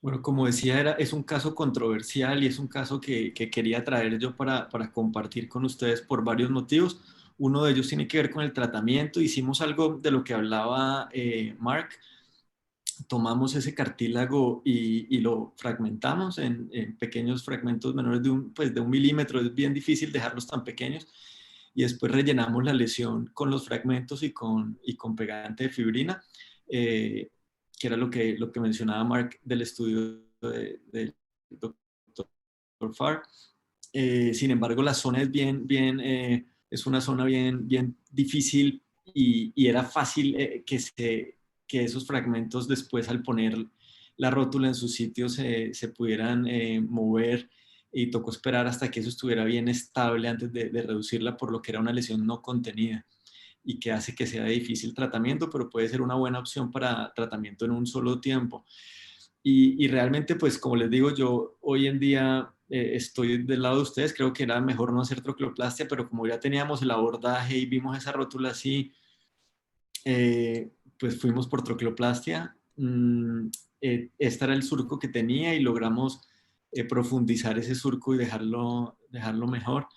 Bueno, como decía, es un caso controversial, y es un caso que quería traer yo para compartir con ustedes por varios motivos. Uno de ellos tiene que ver con el tratamiento. Hicimos algo de lo que hablaba Mark. Tomamos ese cartílago y lo fragmentamos en pequeños fragmentos menores de un milímetro. Es bien difícil dejarlos tan pequeños. Y después rellenamos la lesión con los fragmentos y con pegante de fibrina, que era lo que mencionaba Mark del estudio del Dr. Farr. Sin embargo, la zona es es una zona bien difícil, y era fácil que que esos fragmentos después al poner la rótula en su sitio se pudieran mover, y tocó esperar hasta que eso estuviera bien estable antes de reducirla, por lo que era una lesión no contenida y que hace que sea de difícil tratamiento, pero puede ser una buena opción para tratamiento en un solo tiempo. Y realmente, pues como les digo, yo hoy en día estoy del lado de ustedes. Creo que era mejor no hacer troqueoplastia, pero como ya teníamos el abordaje y vimos esa rótula así, pues fuimos por troqueoplastia. Este era el surco que tenía y logramos profundizar ese surco y dejarlo mejor.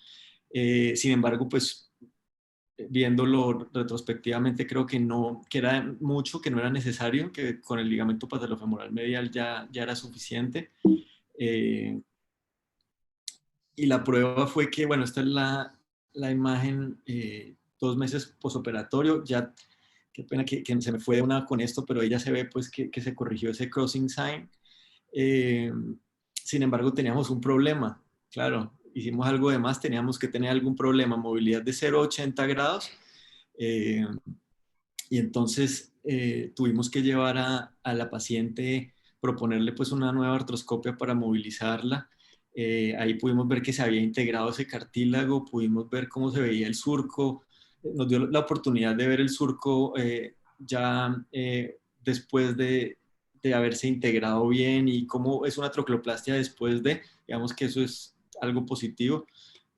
Sin embargo, pues viéndolo retrospectivamente, creo que no, que era mucho, que no era necesario, que con el ligamento patelofemoral medial ya era suficiente. Y la prueba fue que, bueno, esta es la imagen 2 meses posoperatorio. Ya, qué pena que se me fue de una con esto, pero ella se ve pues que se corrigió ese crossing sign. Sin embargo, teníamos un problema. Claro, hicimos algo de más, teníamos que tener algún problema, movilidad de 0 a 80 grados. Y entonces tuvimos que llevar a la paciente, proponerle pues una nueva artroscopia para movilizarla. Ahí pudimos ver que se había integrado ese cartílago, pudimos ver cómo se veía el surco, nos dio la oportunidad de ver el surco ya después de haberse integrado bien, y cómo es una troqueoplastia después de, digamos que eso es algo positivo.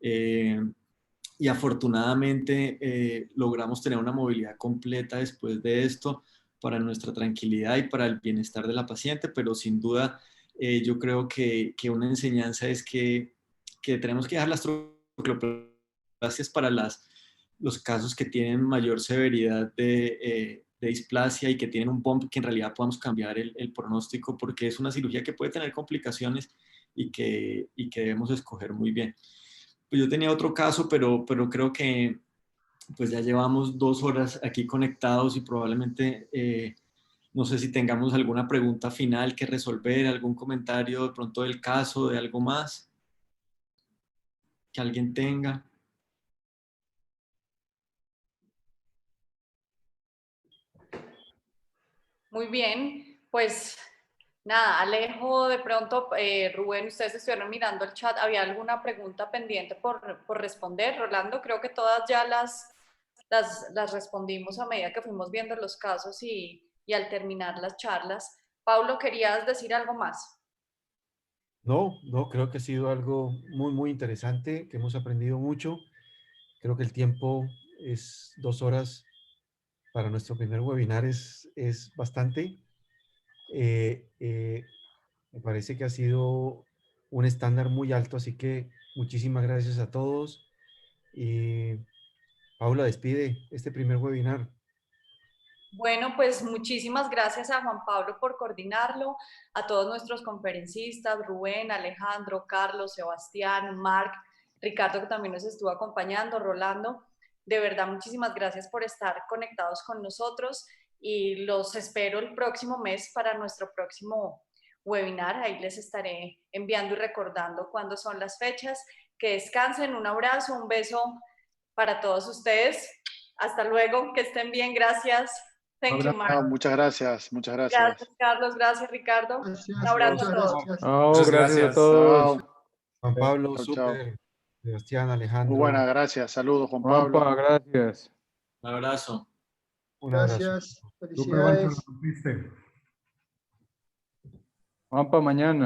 Y afortunadamente logramos tener una movilidad completa después de esto, para nuestra tranquilidad y para el bienestar de la paciente, pero sin duda yo creo que una enseñanza es que tenemos que dejar las troqueoplastias para los casos que tienen mayor severidad de displasia y que tienen un bump, que en realidad podamos cambiar el pronóstico, porque es una cirugía que puede tener complicaciones y que debemos escoger muy bien. Pues yo tenía otro caso, pero creo que pues ya llevamos 2 horas aquí conectados y probablemente no sé si tengamos alguna pregunta final que resolver, algún comentario de pronto del caso, de algo más que alguien tenga. Muy bien, pues nada, Alejo, de pronto, Rubén, ustedes estuvieron mirando el chat, ¿había alguna pregunta pendiente por responder? Rolando, creo que todas ya las respondimos a medida que fuimos viendo los casos y al terminar las charlas. Paulo, ¿querías decir algo más? No, creo que ha sido algo muy, muy interesante, que hemos aprendido mucho. Creo que el tiempo es 2 horas para nuestro primer webinar, es bastante. Me parece que ha sido un estándar muy alto, así que muchísimas gracias a todos. Y Paula, despide este primer webinar. Bueno, pues muchísimas gracias a Juan Pablo por coordinarlo, a todos nuestros conferencistas, Rubén, Alejandro, Carlos, Sebastián, Marc, Ricardo, que también nos estuvo acompañando, Rolando. De verdad, muchísimas gracias por estar conectados con nosotros y los espero el próximo mes para nuestro próximo webinar. Ahí les estaré enviando y recordando cuándo son las fechas. Que descansen, un abrazo, un beso para todos ustedes. Hasta luego, que estén bien, gracias. Thank you, Marc. Muchas gracias, muchas gracias. Gracias, Carlos. Gracias, Ricardo. Gracias, Un abrazo muchas a todos. gracias. Muchas gracias a todos. Juan Pablo, Chau, súper. Sebastián, Alejandro. Muy buena, gracias. Saludos, Juan Pablo. Juanpa, gracias. Un abrazo. Un abrazo. Gracias. Felicidades. Juanpa, mañana.